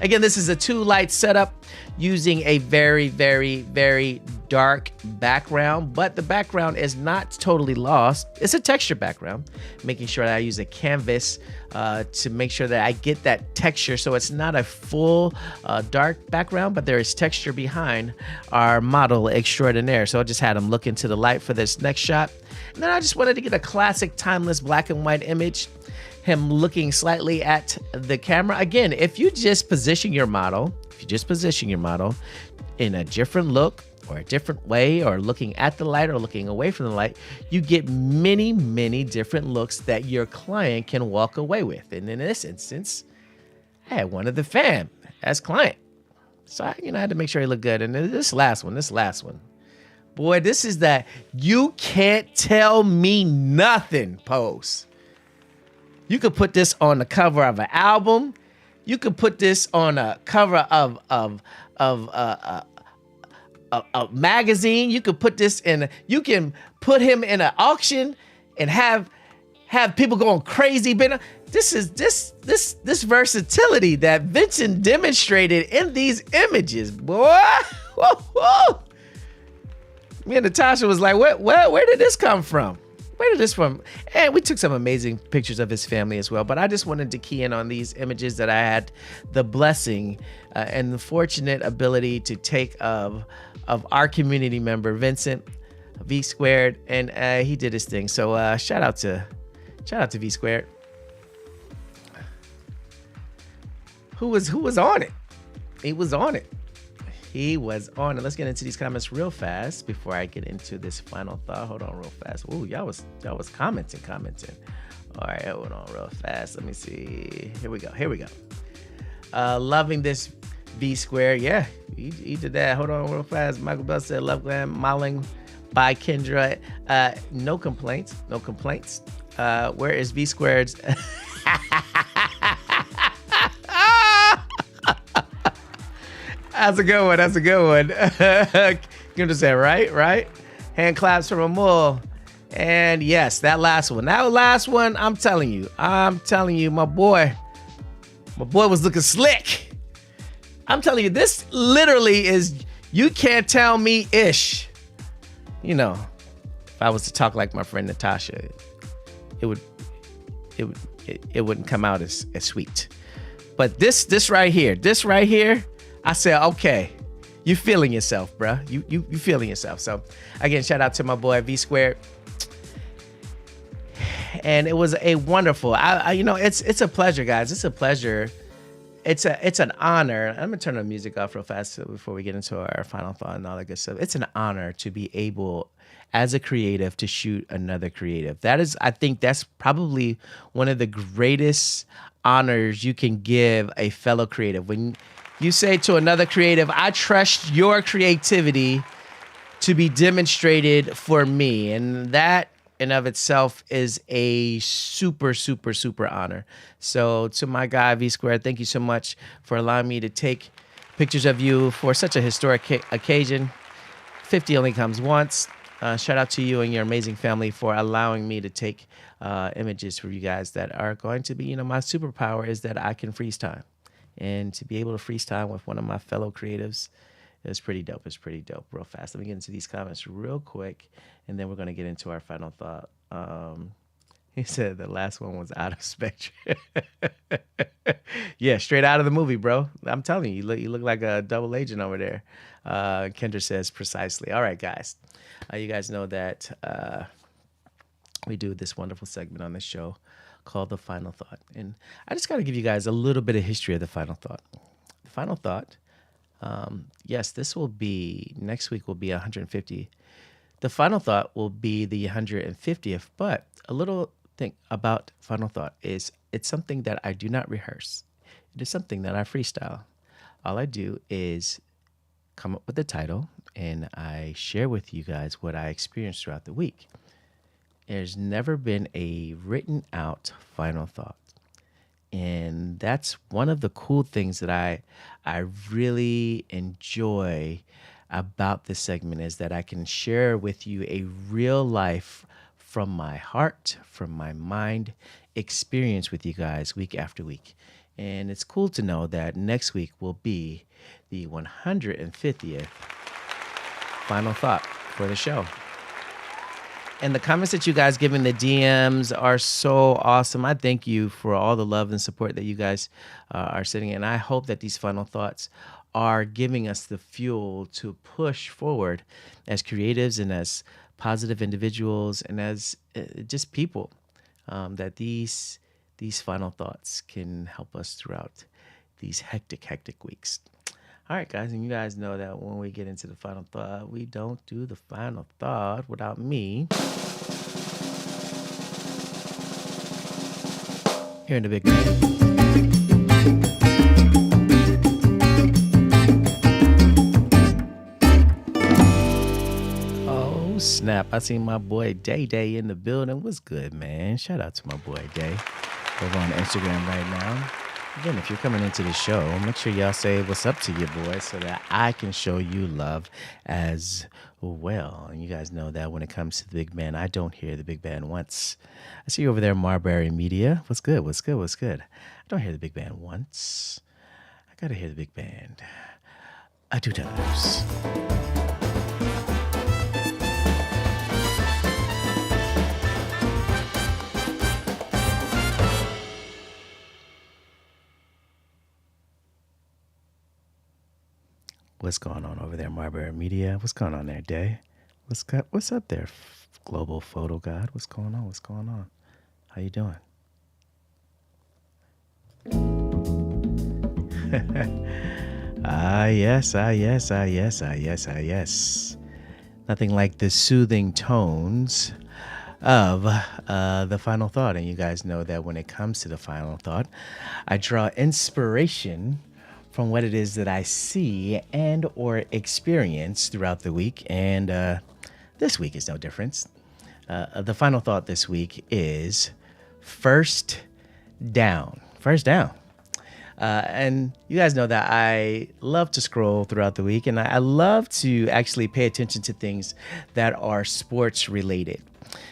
Again, this is a 2-light setup using a very, very, very dark background, but the background is not totally lost. It's a texture background, making sure that I use a canvas to make sure that I get that texture. So it's not a full dark background, but there is texture behind our model extraordinaire. So I just had him look into the light for this next shot. And then I just wanted to get a classic timeless black and white image. Him looking slightly at the camera. Again, if you just position your model in a different look or a different way, or looking at the light or looking away from the light, you get many, many different looks that your client can walk away with. And in this instance, I had one of the fam as client. So I had to make sure he looked good. And this last one, boy, this is that you can't tell me nothing pose. You could put this on the cover of an album. You could put this on a cover of a magazine. You could put this in. You can put him in an auction and have people going crazy. But this versatility that Vincent demonstrated in these images, boy. Whoa, whoa. Me and Natasha was like, where did this come from? Where did this from? And we took some amazing pictures of his family as well. But I just wanted to key in on these images that I had the blessing and the fortunate ability to take of our community member, Vincent, V Squared, and he did his thing. So shout out to V Squared. Who was on it? He was on it. Let's get into these comments real fast before I get into this final thought. Hold on real fast. Ooh, y'all was commenting. All right, hold on real fast. Let me see. Here we go. Loving this V Squared. Yeah, he did that. Hold on real fast. Michael Bell said, love Glam, modeling by Kendra. No complaints. No complaints. Where is V Squared's? That's a good one. That's a good one. Kendra said, right? Hand claps from Amul. And yes, that last one, I'm telling you, my boy was looking slick. I'm telling you, this literally is, you can't tell me ish. You know, if I was to talk like my friend Natasha, it wouldn't come out as sweet. But this right here, I said, okay, you feeling yourself, bruh. You feeling yourself. So again, shout out to my boy V Squared. And it was a wonderful, it's a pleasure, guys. It's a pleasure. It's an honor. I'm gonna turn the music off real fast before we get into our final thought and all that good stuff. It's an honor to be able, as a creative, to shoot another creative. I think that's probably one of the greatest honors you can give a fellow creative. When you say to another creative, I trust your creativity to be demonstrated for me. And that in of itself is a super, super, super honor. So to my guy, V Squared, thank you so much for allowing me to take pictures of you for such a historic occasion. 50 only comes once. Shout out to you and your amazing family for allowing me to take images for you guys that are going to be, my superpower is that I can freeze time. And to be able to freeze time with one of my fellow creatives is pretty dope. It's pretty dope. Real fast. Let me get into these comments real quick, and then we're going to get into our final thought. He said the last one was out of Spectre. Yeah, straight out of the movie, bro. I'm telling you, you look like a double agent over there. Kendra says precisely. All right, guys. You guys know that we do this wonderful segment on this show called The Final Thought. And I just got to give you guys a little bit of history of The Final Thought. The Final Thought, yes, next week will be 150. The Final Thought will be the 150th, but a little thing about Final Thought is it's something that I do not rehearse. It is something that I freestyle. All I do is come up with the title and I share with you guys what I experienced throughout the week. There's never been a written out final thought. And that's one of the cool things that I really enjoy about this segment is that I can share with you a real life from my heart, from my mind experience with you guys week after week. And it's cool to know that next week will be the 150th final thought for the show. And the comments that you guys give in the DMs are so awesome. I thank you for all the love and support that you guys are sending in. I hope that these final thoughts are giving us the fuel to push forward as creatives and as positive individuals and as just people, that these final thoughts can help us throughout these hectic weeks. All right, guys, and you guys know that when we get into the final thought, we don't do the final thought without me here in the big man. Oh, snap. I seen my boy Day in the building. What's good, man? Shout out to my boy Day over on Instagram right now. Again, if you're coming into the show, make sure y'all say what's up to your boy so that I can show you love as well. And you guys know that when it comes to the big band, I don't hear the big band once. I see you over there, Marbury Media. What's good? I don't hear the big band once. I gotta hear the big band a two times. What's going on over there, Marbury Media? What's going on there, Day? What's up there, Global Photo God? What's going on? How you doing? Yes. Nothing like the soothing tones of the final thought. And you guys know that when it comes to the final thought, I draw inspiration from what it is that I see and or experience throughout the week. And this week is no different. The final thought this week is first down. First down. And you guys know that I love to scroll throughout the week, and I love to actually pay attention to things that are sports related.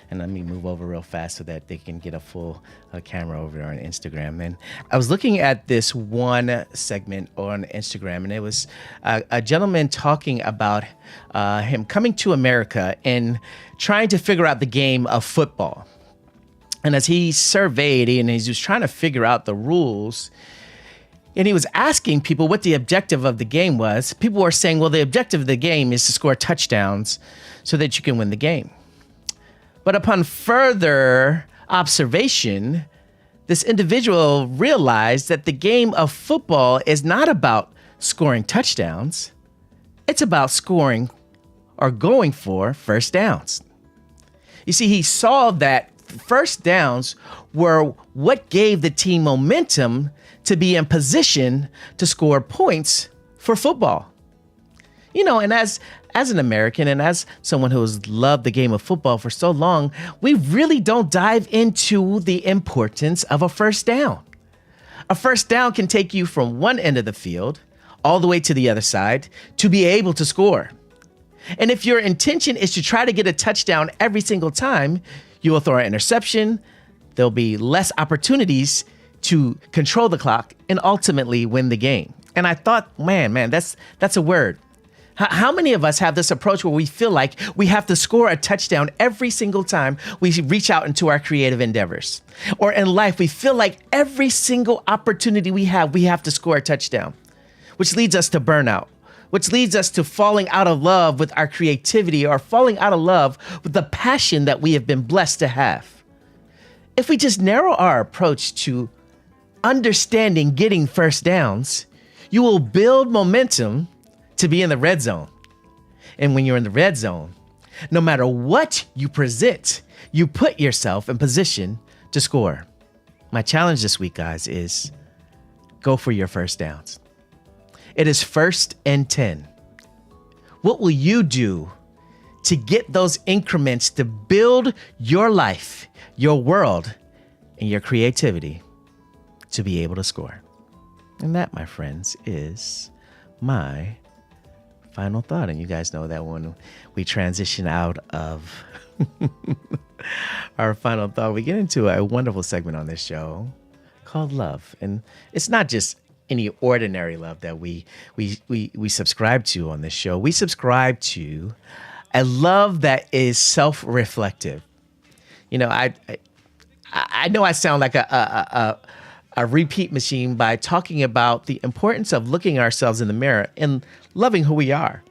And let me move over real fast so that they can get a full camera over on Instagram. And I was looking at this one segment on Instagram, and it was a gentleman talking about him coming to America and trying to figure out the game of football. And as he surveyed and he was trying to figure out the rules, and he was asking people what the objective of the game was, people were saying, well, the objective of the game is to score touchdowns so that you can win the game. But upon further observation, this individual realized that the game of football is not about scoring touchdowns. It's about scoring or going for first downs. You see, he saw that first downs were what gave the team momentum to be in position to score points for football. You know, and as an American and as someone who has loved the game of football for so long, we really don't dive into the importance of a first down. A first down can take you from one end of the field all the way to the other side to be able to score. And if your intention is to try to get a touchdown every single time, you will throw an interception. There'll be less opportunities to control the clock and ultimately win the game. And I thought, man, that's a word. How many of us have this approach where we feel like we have to score a touchdown every single time we reach out into our creative endeavors? Or in life, we feel like every single opportunity we have to score a touchdown, which leads us to burnout, which leads us to falling out of love with our creativity or falling out of love with the passion that we have been blessed to have. If we just narrow our approach to understanding getting first downs, you will build momentum to be in the red zone. And when you're in the red zone, no matter what you present, you put yourself in position to score. My challenge this week, guys, is go for your first downs. It is 1st and 10. What will you do to get those increments to build your life, your world, and your creativity to be able to score? And that, my friends, is my final thought. And you guys know that when we transition out of our final thought, we get into a wonderful segment on this show called Love. And it's not just any ordinary love that we subscribe to on this show. We subscribe to a love that is self-reflective. You know, I know I sound like a repeat machine by talking about the importance of looking ourselves in the mirror and loving who we are.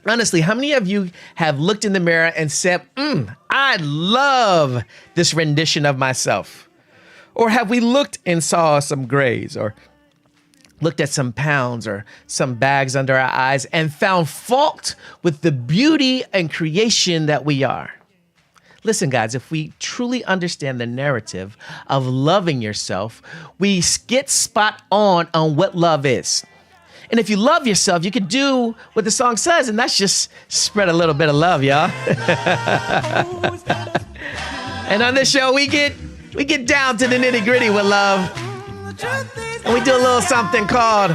Honestly, how many of you have looked in the mirror and said, I love this rendition of myself? Or have we looked and saw some grays or looked at some pounds or some bags under our eyes and found fault with the beauty and creation that we are? Listen, guys, if we truly understand the narrative of loving yourself, we get spot on what love is. And if you love yourself, you can do what the song says, and that's just spread a little bit of love, y'all. And on this show, we get down to the nitty gritty with love. And we do a little something called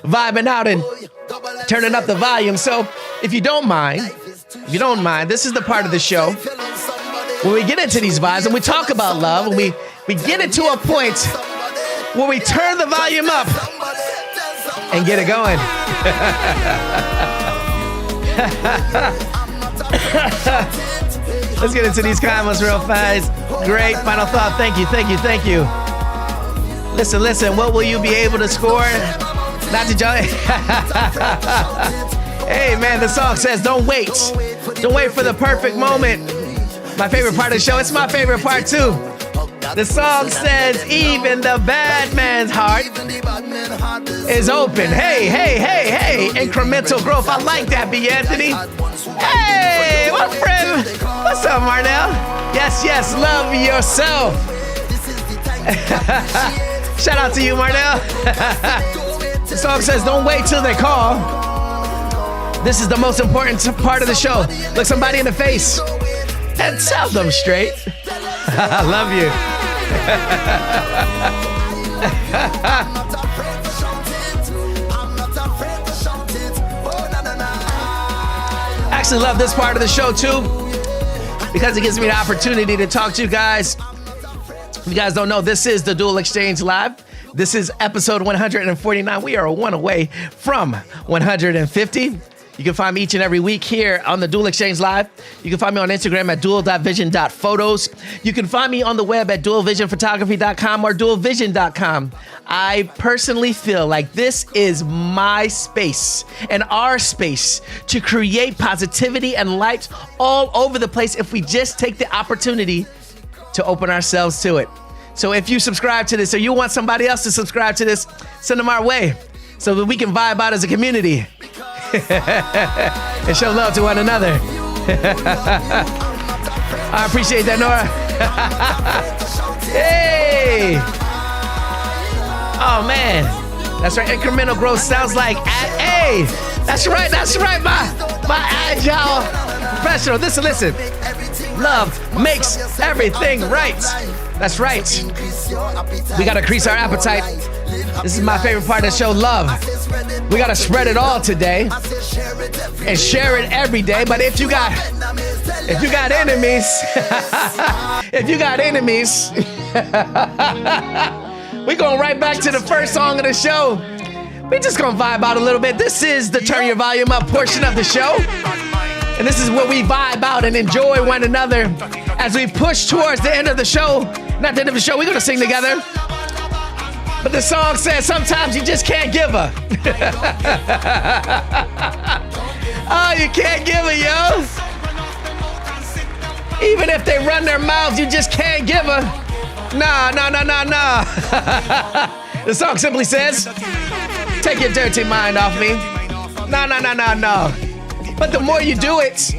vibing out and turning up the volume. So if you don't mind, this is the part of the show where we get into these vibes and we talk about love, and we get into a point where we turn the volume up and get it going. Let's get into these comments real fast. Great final thought. Thank you. Listen, what will you be able to score? Not to join. Hey, man, the song says, don't wait. Don't wait for the perfect moment. My favorite part of the show. It's my favorite part, too. The song says, even the bad man's heart is open. Hey. Incremental growth. I like that, B. Anthony. Hey, my friend. What's up, Marnell? Yes, love yourself. Shout out to you, Marnell. The song says, don't wait till they call. This is the most important part of the show. Look somebody in the face and tell them straight. I love you. I actually love this part of the show too, because it gives me the opportunity to talk to you guys. If you guys don't know, this is the Dual Exchange Live. This is episode 149. We are one away from 150. You can find me each and every week here on the Dual Exchange Live. You can find me on Instagram at dual.vision.photos. You can find me on the web at dualvisionphotography.com or dualvision.com. I personally feel like this is my space and our space to create positivity and light all over the place if we just take the opportunity to open ourselves to it. So if you subscribe to this or you want somebody else to subscribe to this, send them our way so that we can vibe out as a community. And show love to one another. I appreciate that, Nora. Hey! Oh man, that's right. Incremental growth sounds like hey. That's right. My agile professional. Listen. Love makes everything right. That's right. We gotta increase our appetite. This is my favorite part of the show, love. We gotta spread it all today and share it every day. But if you got enemies, we going right back to the first song of the show. We just gonna vibe out a little bit. This is the Turn Your Volume Up portion of the show. And this is where we vibe out and enjoy one another as we push towards the end of the show. Not the end of the show, we're gonna sing together. But the song says sometimes you just can't give her. Oh, you can't give her, yo. Even if they run their mouths, you just can't give her. Nah. The song simply says, take your dirty mind off me. No. But the more you do it,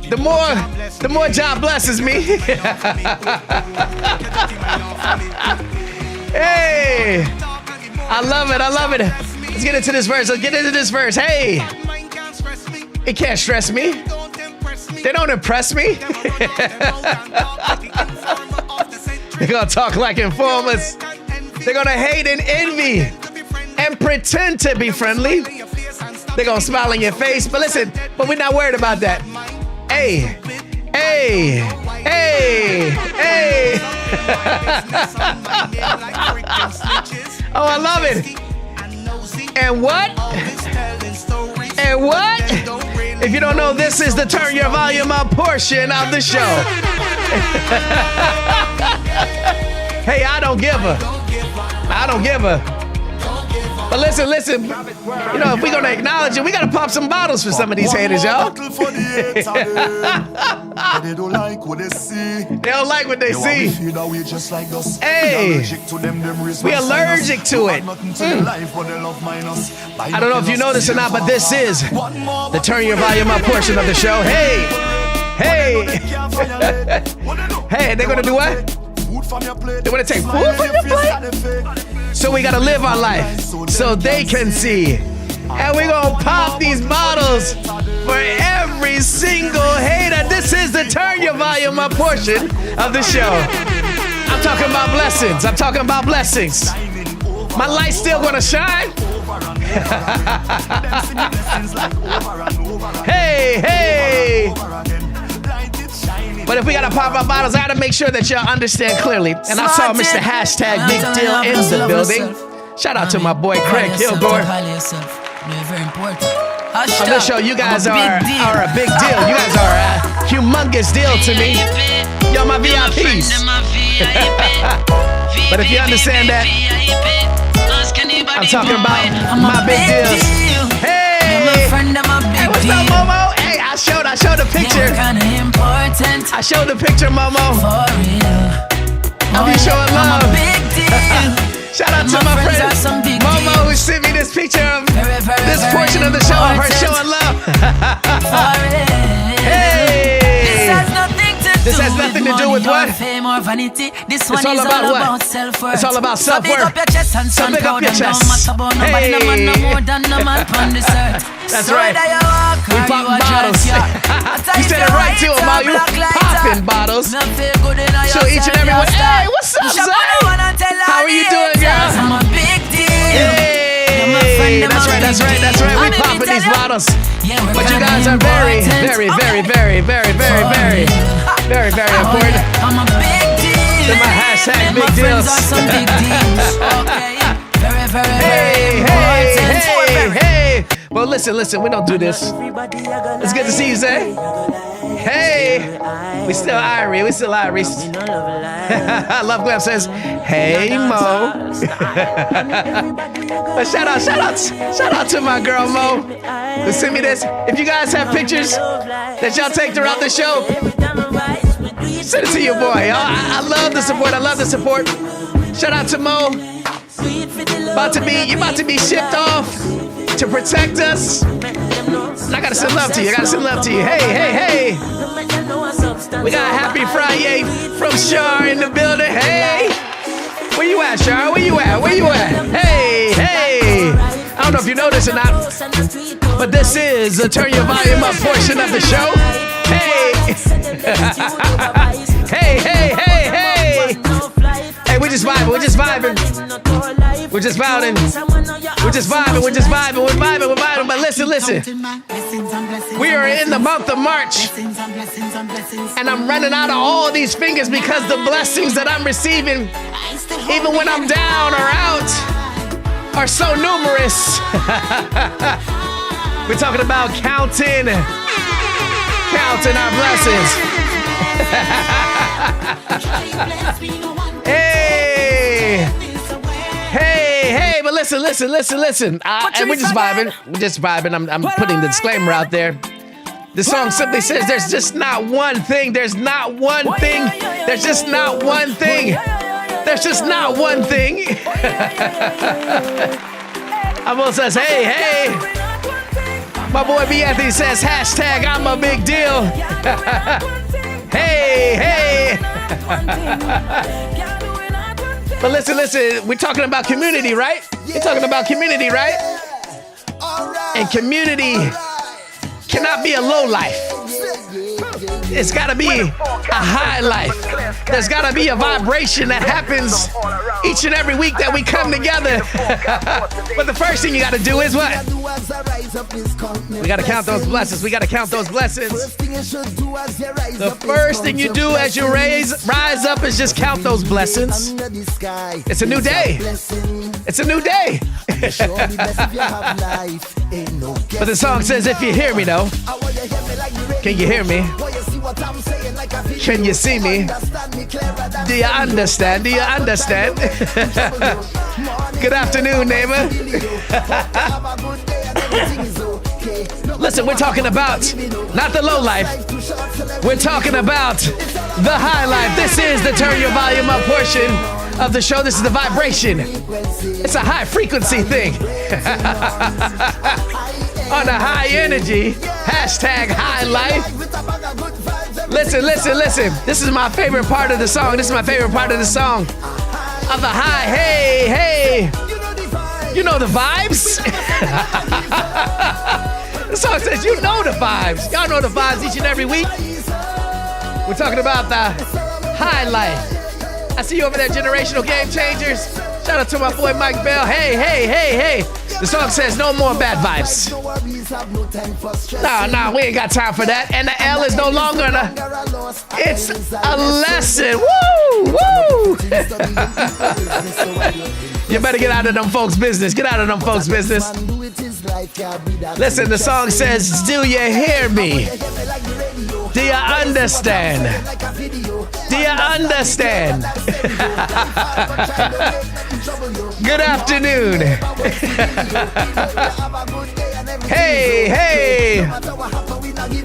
the more God blesses me. Hey, I love it. Let's get into this verse. Hey, it can't stress me. They don't impress me. They're gonna talk like informers. They're gonna hate and envy and pretend to be friendly. They're gonna smile in your face, but we're not worried about that. Hey. Oh, I love it. And what? If you don't know, this is the Turn Your Volume Up portion of the show. Hey, I don't give a. But listen. You know, if we're gonna acknowledge it, we gotta pop some bottles for some of these haters, y'all. They don't like what they see. Hey, we allergic to it. I don't know if you know this or not, but this is the Turn Your Volume Up portion of the show. Hey. Hey, they're gonna do what? They wanna take food from your plate? So we gotta live our life so they can see. And we gonna pop these bottles for every single hater. This is the Turn Your Volume Up portion of the show. I'm talking about blessings. My light's still gonna shine. Hey. But if we gotta pop our bottles, I gotta make sure that y'all understand clearly. And I saw Mr. Hashtag Big Deal in the building. Shout out to my boy Craig Kilgore. On this show, you guys are a big deal. You guys are a humongous deal to me. Y'all my VIPs. But if you understand that, I'm talking about my big deals. Hey, what's up, Momo? Hey, I showed the picture. I showed the picture, Momo. I'll be showing love. Shout out to my friend Momo who sent me this picture of this portion of the show of her showing love. Hey, this has nothing to do with what? Fame or vanity. This It's one all is about all what? about self-worth. It's all about So big self-worth. up your chest and So stand big up proud your and chest. don't matter about nobody. No man no Hey. more than no man on this earth. That's So right. whether you walk We or you popping a bottles. dress, You said it right too, Amal. You popping bottles. Show each and every one. Hey, what's up, Zay? How are you doing, girl? I'm a big deal. Hey, that's right, that's right, that's right. We popping these bottles. But you guys are very, very, very, very, very, very, very, very, very important. I'm a big deal. They're my hashtag big My friends deals. are some big deals. Okay. Very, very, Hey, very hey, important. hey, hey. Well, listen, we don't do this. It's good to see you, Zay. Hey, we still Irie, I love Glam says, hey, Mo. But shout out to my girl, Mo. To send me this. If you guys have pictures that y'all take throughout the show, send it to your boy. I love the support. Shout out to Mo. You about to be shipped off to protect us. And I gotta send love to you. Hey. We got a happy Friday from Shar in the building. Hey. Where you at, Shar? Where you at? Hey. I don't know if you know this or not, but this is the Turn Your Volume Up portion of the show. Hey. Hey. Hey, we're just vibing. But listen. We are in the month of March, and I'm running out of all these fingers because the blessings that I'm receiving, even when I'm down or out, are so numerous. We're talking about counting our blessings. Hey, but listen. And we're just vibing. I'm putting the disclaimer out there. The song simply says there's just not one thing. There's just not one thing. Amo says, hey. My boy B. Anthony says, hashtag I'm a big deal. Hey. But listen, we're talking about community, right? And community cannot be a low life. It's gotta be a high life. There's gotta be a vibration that happens each and every week that we come together. But the first thing you gotta do is what? We gotta count those blessings. The first thing you do as you rise up is just count those blessings. It's a new day. But the song says, if you hear me though, can you hear me? Can you see me? Do you understand? Good afternoon, neighbor. Listen, we're talking about not the low life. We're talking about the high life. This is the Turn Your Volume Up portion of the show. This is the vibration. It's a high frequency thing. On a high energy, hashtag high life. Listen. This is my favorite part of the song. Of the high, hey. You know the vibes? The song says you know the vibes. Y'all know the vibes each and every week. We're talking about the high life. I see you over there, Generational Game Changers. Shout out to my boy Mike Bell. Hey. The song says no more bad vibes. Nah, we ain't got time for that. And the L is no longer it's a lesson. Woo! You better get out of them folks' business. Listen, the song says, do you hear me? Do you understand? Good afternoon. Hey.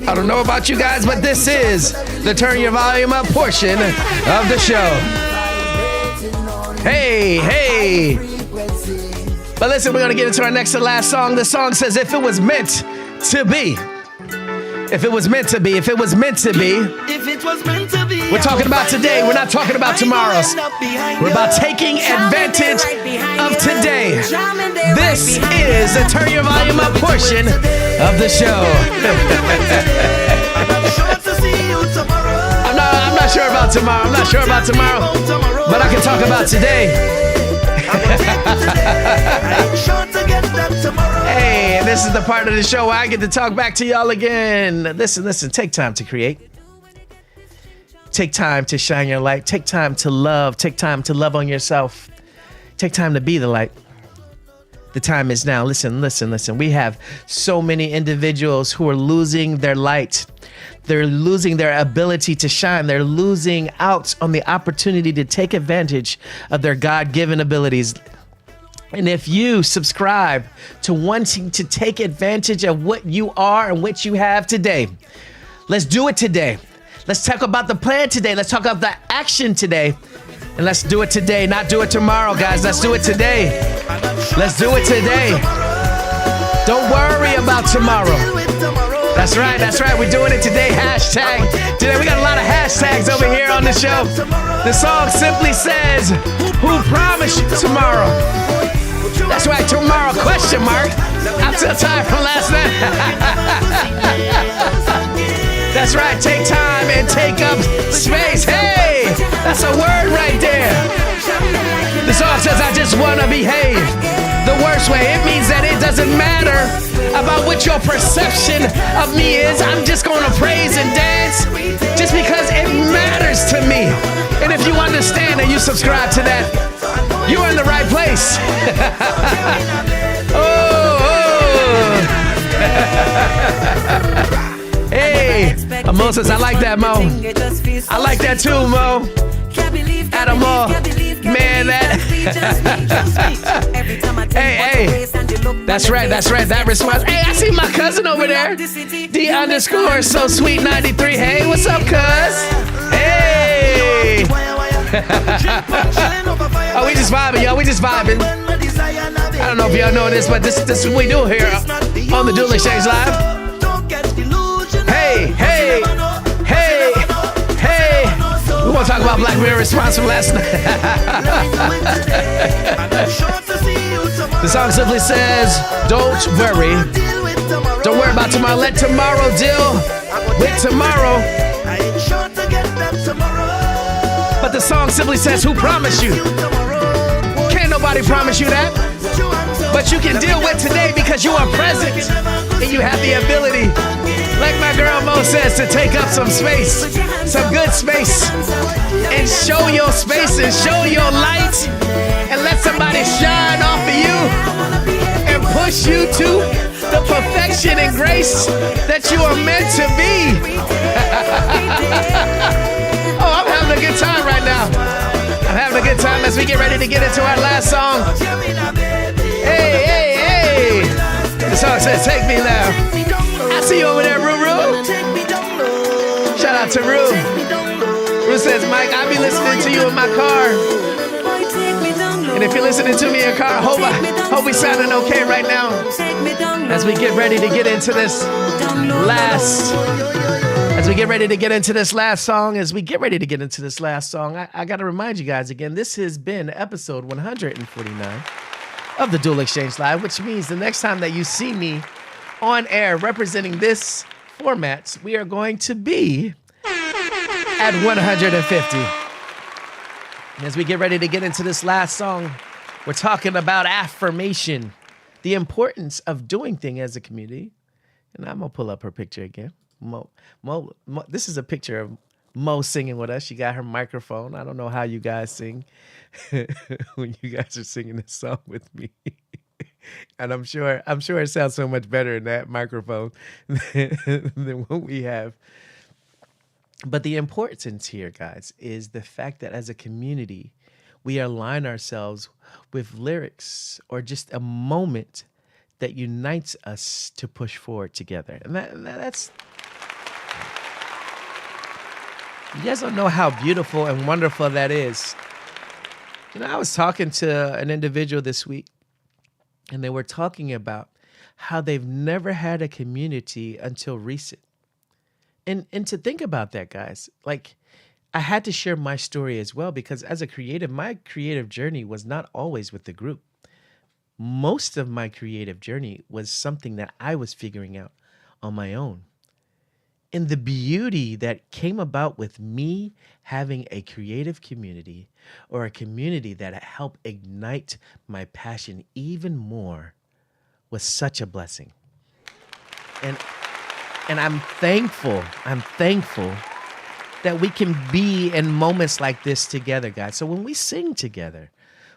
I don't know about you guys, but this is the Turn Your Volume Up portion of the show. Hey. But listen, we're going to get into our next to last song. The song says, if it was meant to be. If it was meant to be, if it was meant to be. If it was meant to be. We're talking about today. We're not talking about tomorrow's. We're about taking advantage of today. This is the Turn Your Volume Up portion of the show. I'm not sure about tomorrow. I'm not sure about tomorrow. But I can talk about today. Hey, and this is the part of the show where I get to talk back to y'all again. Listen, take time to create. Take time to shine your light. Take time to love. Take time to love on yourself. Take time to be the light. The time is now. Listen. We have so many individuals who are losing their light. They're losing their ability to shine. They're losing out on the opportunity to take advantage of their God-given abilities. And if you subscribe to wanting to take advantage of what you are and what you have today, let's do it today. Let's talk about the plan today. Let's talk about the action today. And let's do it today, not do it tomorrow, guys. Let's do it today. Let's do it today. Don't worry about tomorrow. That's right. We're doing it today. Hashtag. Today we got a lot of hashtags over here on the show. The song simply says, who promised you tomorrow? That's right, tomorrow, question mark. I'm still tired from last night. That's right, take time and take up space. Hey, that's a word right there. The song says, I just want to behave the worst way. It means that it doesn't matter about what your perception of me is. I'm just going to praise and dance just because it matters to me. And if you understand and you subscribe to that, you're in the right place. Hey, Moses, I like that, Mo. I like that too, Mo. Adam Mo. Man, that. Hey. That's right. That response. Hey, I see my cousin over there. D_ so sweet 93. Hey, what's up, cuz? Hey. Oh, we just vibing, y'all. We just vibing. I don't know if y'all know this, but this is what we do here on the Dual Exchange Live. Hey. We want to talk about Black Mirror response from last night. The song simply says, don't worry. Don't worry about tomorrow. Let tomorrow deal with tomorrow. But the song simply says, who promised you? Can't nobody promise you that. But you can deal with today because you are present and you have the ability, like my girl Mo says, to take up some space, some good space, and show your space and show your light and let somebody shine off of you and push you to the perfection and grace that you are meant to be. Oh, I'm having a good time right now. I'm having a good time as we get ready to get into our last song. Hey. The song says, take me now. I see you over there, Ruru. Shout out to Ruru. Ruru says, Mike, I be listening to you in my car. And if you're listening to me in your car, hope we sounding okay right now. As we get ready to get into this last song, I got to remind you guys again, this has been episode 149 of the Dual Exchange Live, which means the next time that you see me on air representing this format, we are going to be at 150. And as we get ready to get into this last song, we're talking about affirmation, the importance of doing things as a community. And I'm going to pull up her picture again. Mo, this is a picture of Mo singing with us. She got her microphone. I don't know how you guys sing when you guys are singing this song with me. And I'm sure it sounds so much better in that microphone than what we have. But the importance here, guys, is the fact that as a community, we align ourselves with lyrics or just a moment that unites us to push forward together. And that's... You guys don't know how beautiful and wonderful that is. You know, I was talking to an individual this week, and they were talking about how they've never had a community until recent. And to think about that, guys, like I had to share my story as well because as a creative, my creative journey was not always with the group. Most of my creative journey was something that I was figuring out on my own. And the beauty that came about with me having a creative community or a community that helped ignite my passion even more was such a blessing. And I'm thankful that we can be in moments like this together, guys. So when we sing together,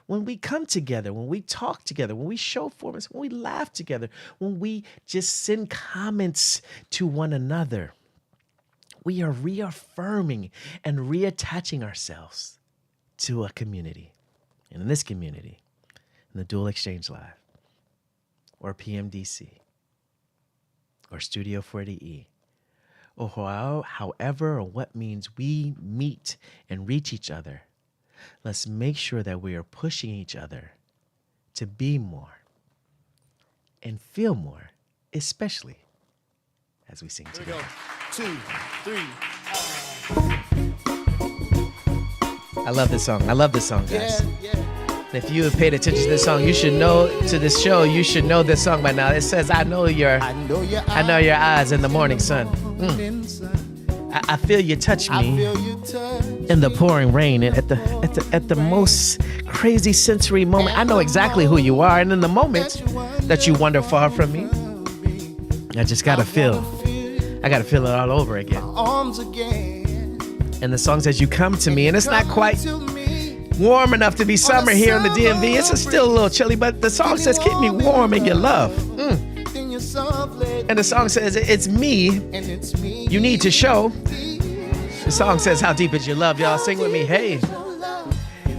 when we come together, when we talk together, when we show forms, when we laugh together, when we just send comments to one another, we are reaffirming and reattaching ourselves to a community. And in this community, in the Dual Exchange Live, or PMDC, or Studio 40E, or however or what means we meet and reach each other, let's make sure that we are pushing each other to be more and feel more, especially as we sing together. 2, 3. I love this song. I love this song, guys. Yeah. And if you have paid attention to this song, you should know to this show, you should know this song by now. It says, I know your eyes in the morning sun. I feel you touch me in the pouring rain and at the most crazy sensory moment. I know exactly who you are. And in the moment that you wander far from me, I just gotta feel it all over again. And the song says, you come to me, and it's not quite warm enough to be summer here in the DMV. It's still a little chilly, but the song says, keep me warm in your love. And the song says, it's me you need to show. The song says, how deep is your love? Y'all sing with me. Hey.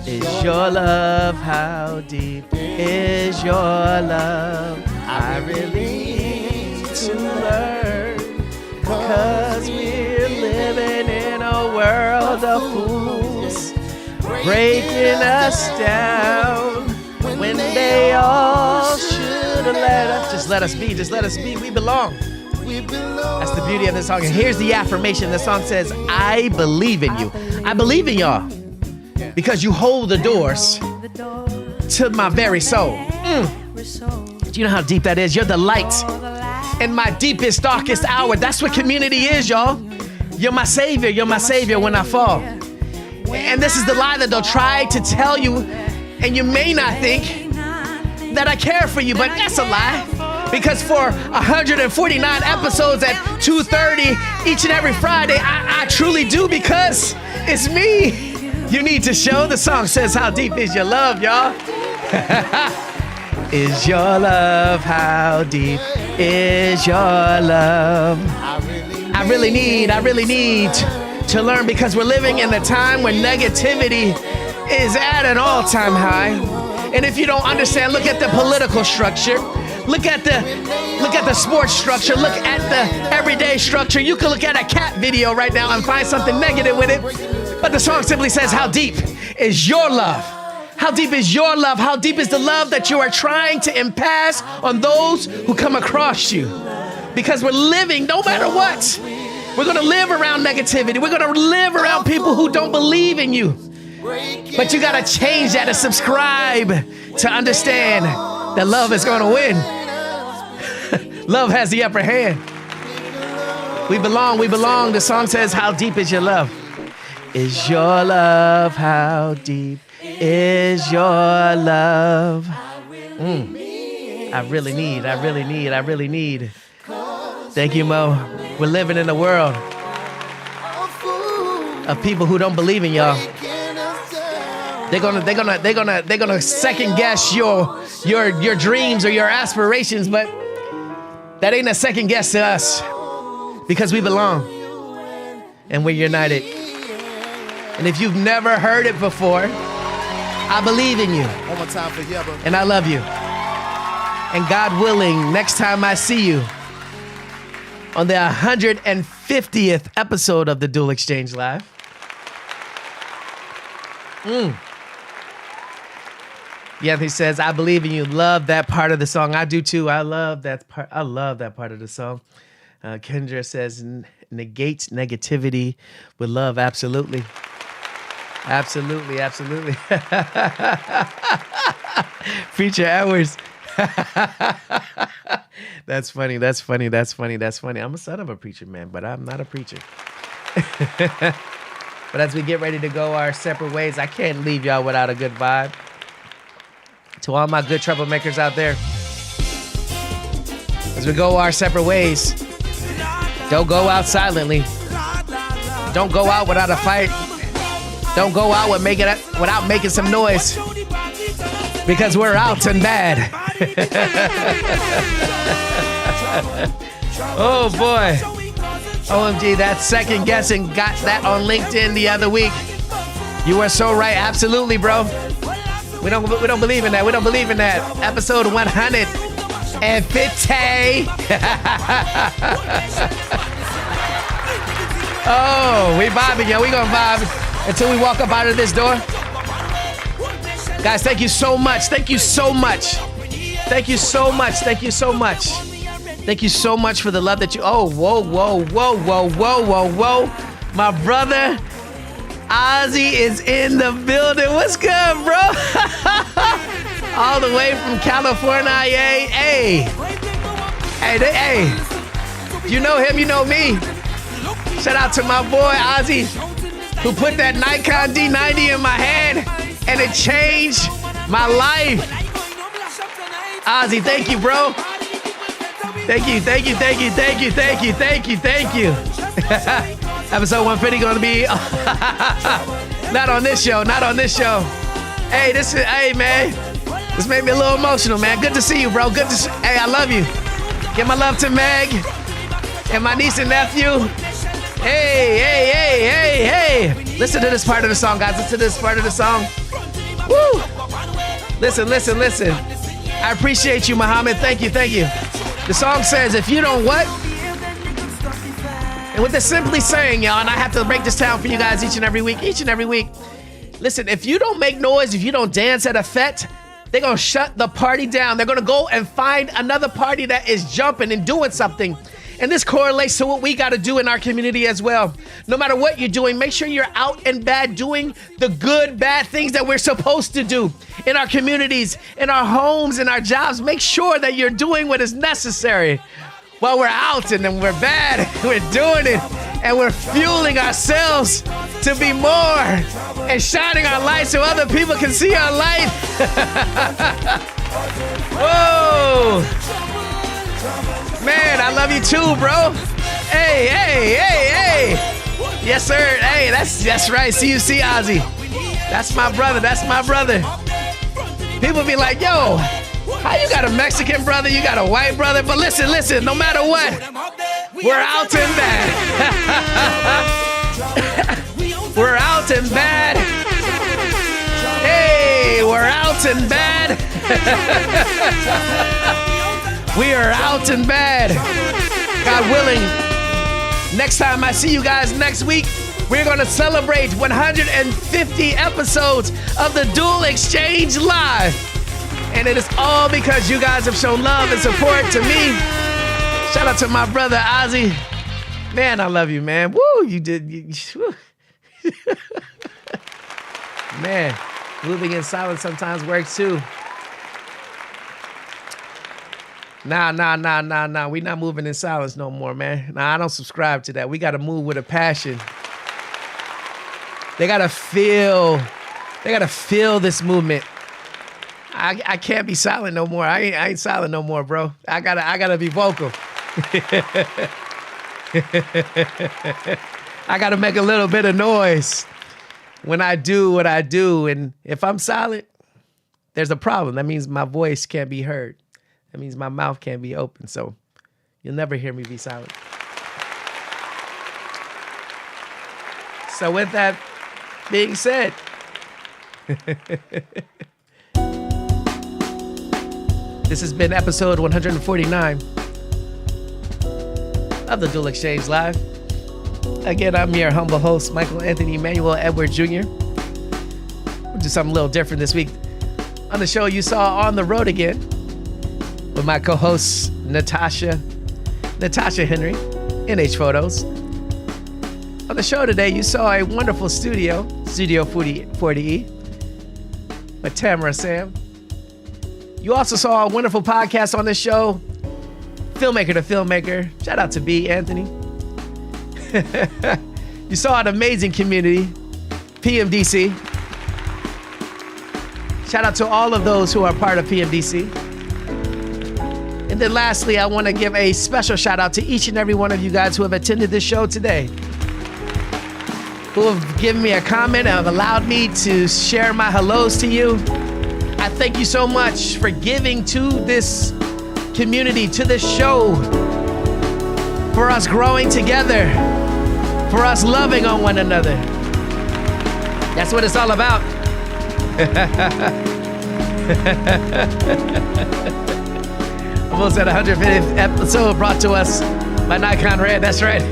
Is your love, how deep is your love? I really need to learn, 'cause we're living in a world of fools, breaking us down when they all should have let us. Just let us be, just let us be. We belong. That's the beauty of this song. And here's the affirmation. The song says, I believe in you. I believe in y'all because you hold the doors to my very soul. Do you know how deep that is? You're the light in my deepest, darkest hour. That's what community is, y'all. You're my savior. You're my savior when I fall. And this is the lie that they'll try to tell you, and you may not think that I care for you, but that's a lie. Because for 149 episodes at 2:30 each and every Friday, I truly do, because it's me you need to show. The song says, how deep is your love, y'all? Is your love, how deep is your love? I really need to learn, because we're living in a time where negativity is at an all-time high. And if you don't understand, look at the political structure. Look at the sports structure. Look at the everyday structure. You can look at a cat video right now and find something negative with it. But the song simply says, how deep is your love? How deep is your love? How deep is the love that you are trying to impasse on those who come across you? Because we're living, no matter what, we're going to live around negativity. We're going to live around people who don't believe in you. But you got to change that and subscribe to understand that love is going to win. Love has the upper hand. We belong, we belong. The song says, how deep is your love? Is your love, how deep is your love? I really need. Thank you, Mo. We're living in a world of people who don't believe in y'all. They're gonna second guess your dreams or your aspirations, but that ain't a second guess to us, because we belong and we're united. And if you've never heard it before, I believe in you. One more time for Yeba. And I love you. And God willing, next time I see you on the 150th episode of the Dual Exchange Live. Yeah, he says, I believe in you. Love that part of the song. I do too. I love that part of the song. Kendra says, negates negativity with love. Absolutely. Absolutely, absolutely. Preacher Edwards. That's funny. That's funny. That's funny. That's funny. I'm a son of a preacher, man, but I'm not a preacher. But as we get ready to go our separate ways, I can't leave y'all without a good vibe. To all my good troublemakers out there, as we go our separate ways, don't go out silently. Don't go out without a fight. Don't go out without making some noise. Because we're out and bad. Oh boy. OMG, that second guessing got that on LinkedIn the other week. You were so right. Absolutely, bro. We don't believe in that. We don't believe in that. Episode 150. Oh, we vibing, yo. We gonna vibe until we walk up out of this door. Guys, thank you so much. Thank you so much. Thank you so much. Thank you so much. Thank you so much for the love that you... Oh, whoa, whoa, whoa, whoa, whoa, whoa, whoa. My brother, Ozzy, is in the building. What's good, bro? All the way from California. Hey. Hey. You know him, you know me. Shout out to my boy, Ozzy, who put that Nikon D90 in my hand, and it changed my life. Ozzy, thank you, bro. Thank you. Episode 150 gonna be not on this show. Hey, hey, man. This made me a little emotional, man. Good to see you, bro. Hey, I love you. Give my love to Meg and my niece and nephew. Hey. Listen to this part of the song, guys. Listen to this part of the song. Woo! Listen. I appreciate you, Muhammad. Thank you. The song says, if you don't what? And what they're simply saying, y'all, and I have to break this down for you guys each and every week. Listen, if you don't make noise, if you don't dance at a fete, they're going to shut the party down. They're going to go and find another party that is jumping and doing something. And this correlates to what we got to do in our community as well. No matter what you're doing, make sure you're out and bad doing the good, bad things that we're supposed to do in our communities, in our homes, in our jobs. Make sure that you're doing what is necessary while we're out and then we're bad. We're doing it and we're fueling ourselves to be more and shining our light so other people can see our light. Whoa. Man, I love you too, bro. Hey. Yes, sir. Hey, that's right. CUC Ozzy. That's my brother. People be like, yo, how you got a Mexican brother? You got a white brother? But listen, no matter what, we're out and bad. We're out and bad. Hey, we're out and bad. We are out and bad. God willing, next time I see you guys next week, we're going to celebrate 150 episodes of the Dual Exchange Live. And it is all because you guys have shown love and support to me. Shout out to my brother, Ozzy. Man, I love you, man. Woo, you did. Woo. Man, moving in silence sometimes works too. Nah. We not moving in silence no more, man. Nah, I don't subscribe to that. We got to move with a passion. They got to feel this movement. I can't be silent no more. I ain't silent no more, bro. I gotta be vocal. I gotta make a little bit of noise when I do what I do. And if I'm silent, there's a problem. That means my voice can't be heard. That means my mouth can't be open. So you'll never hear me be silent. So with that being said, this has been episode 149 of the Dual Exchange Live. Again, I'm your humble host, Michael Anthony Emmanuel Edward Jr. We'll do something a little different this week. On the show, you saw On the Road Again with my co-hosts, Natasha Natasha Henry, NH Photos. On the show today, you saw a wonderful Studio 40E with Tamara Sam. You also saw a wonderful podcast on this show, Filmmaker to Filmmaker. Shout out to B. Anthony. You saw an amazing community, PMDC. Shout out to all of those who are part of PMDC. And then lastly, I want to give a special shout out to each and every one of you guys who have attended this show today, who have given me a comment and have allowed me to share my hellos to you. I thank you so much for giving to this community, to this show, for us growing together, for us loving on one another. That's what it's all about. Almost at 150th episode brought to us by Nikon Red. That's right.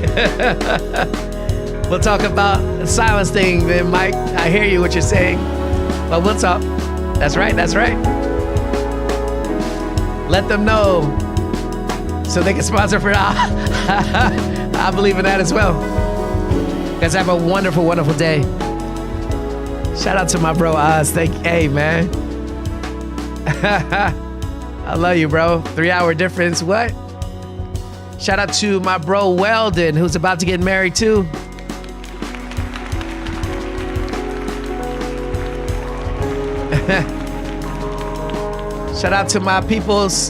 We'll talk about the silence thing then, Mike. I hear you what you're saying, but we'll talk. That's right. That's right. Let them know so they can sponsor for I believe in that as well. Guys, have a wonderful, wonderful day. Shout out to my bro Oz. Hey, man. I love you, bro. 3-hour difference. What? Shout out to my bro Weldon, who's about to get married too. Shout out to my peoples.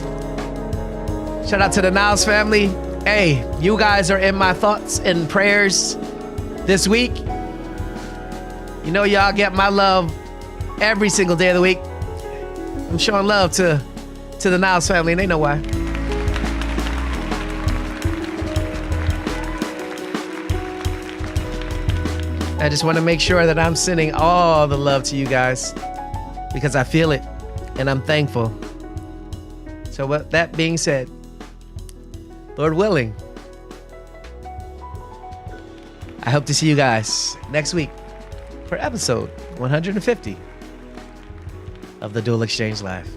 Shout out to the Niles family. Hey, you guys are in my thoughts and prayers this week. You know y'all get my love every single day of the week. I'm showing love to the Niles family, and they know why. I just want to make sure that I'm sending all the love to you guys because I feel it and I'm thankful. So with that being said, Lord willing, I hope to see you guys next week for episode 150 of the Dual Exchange Live.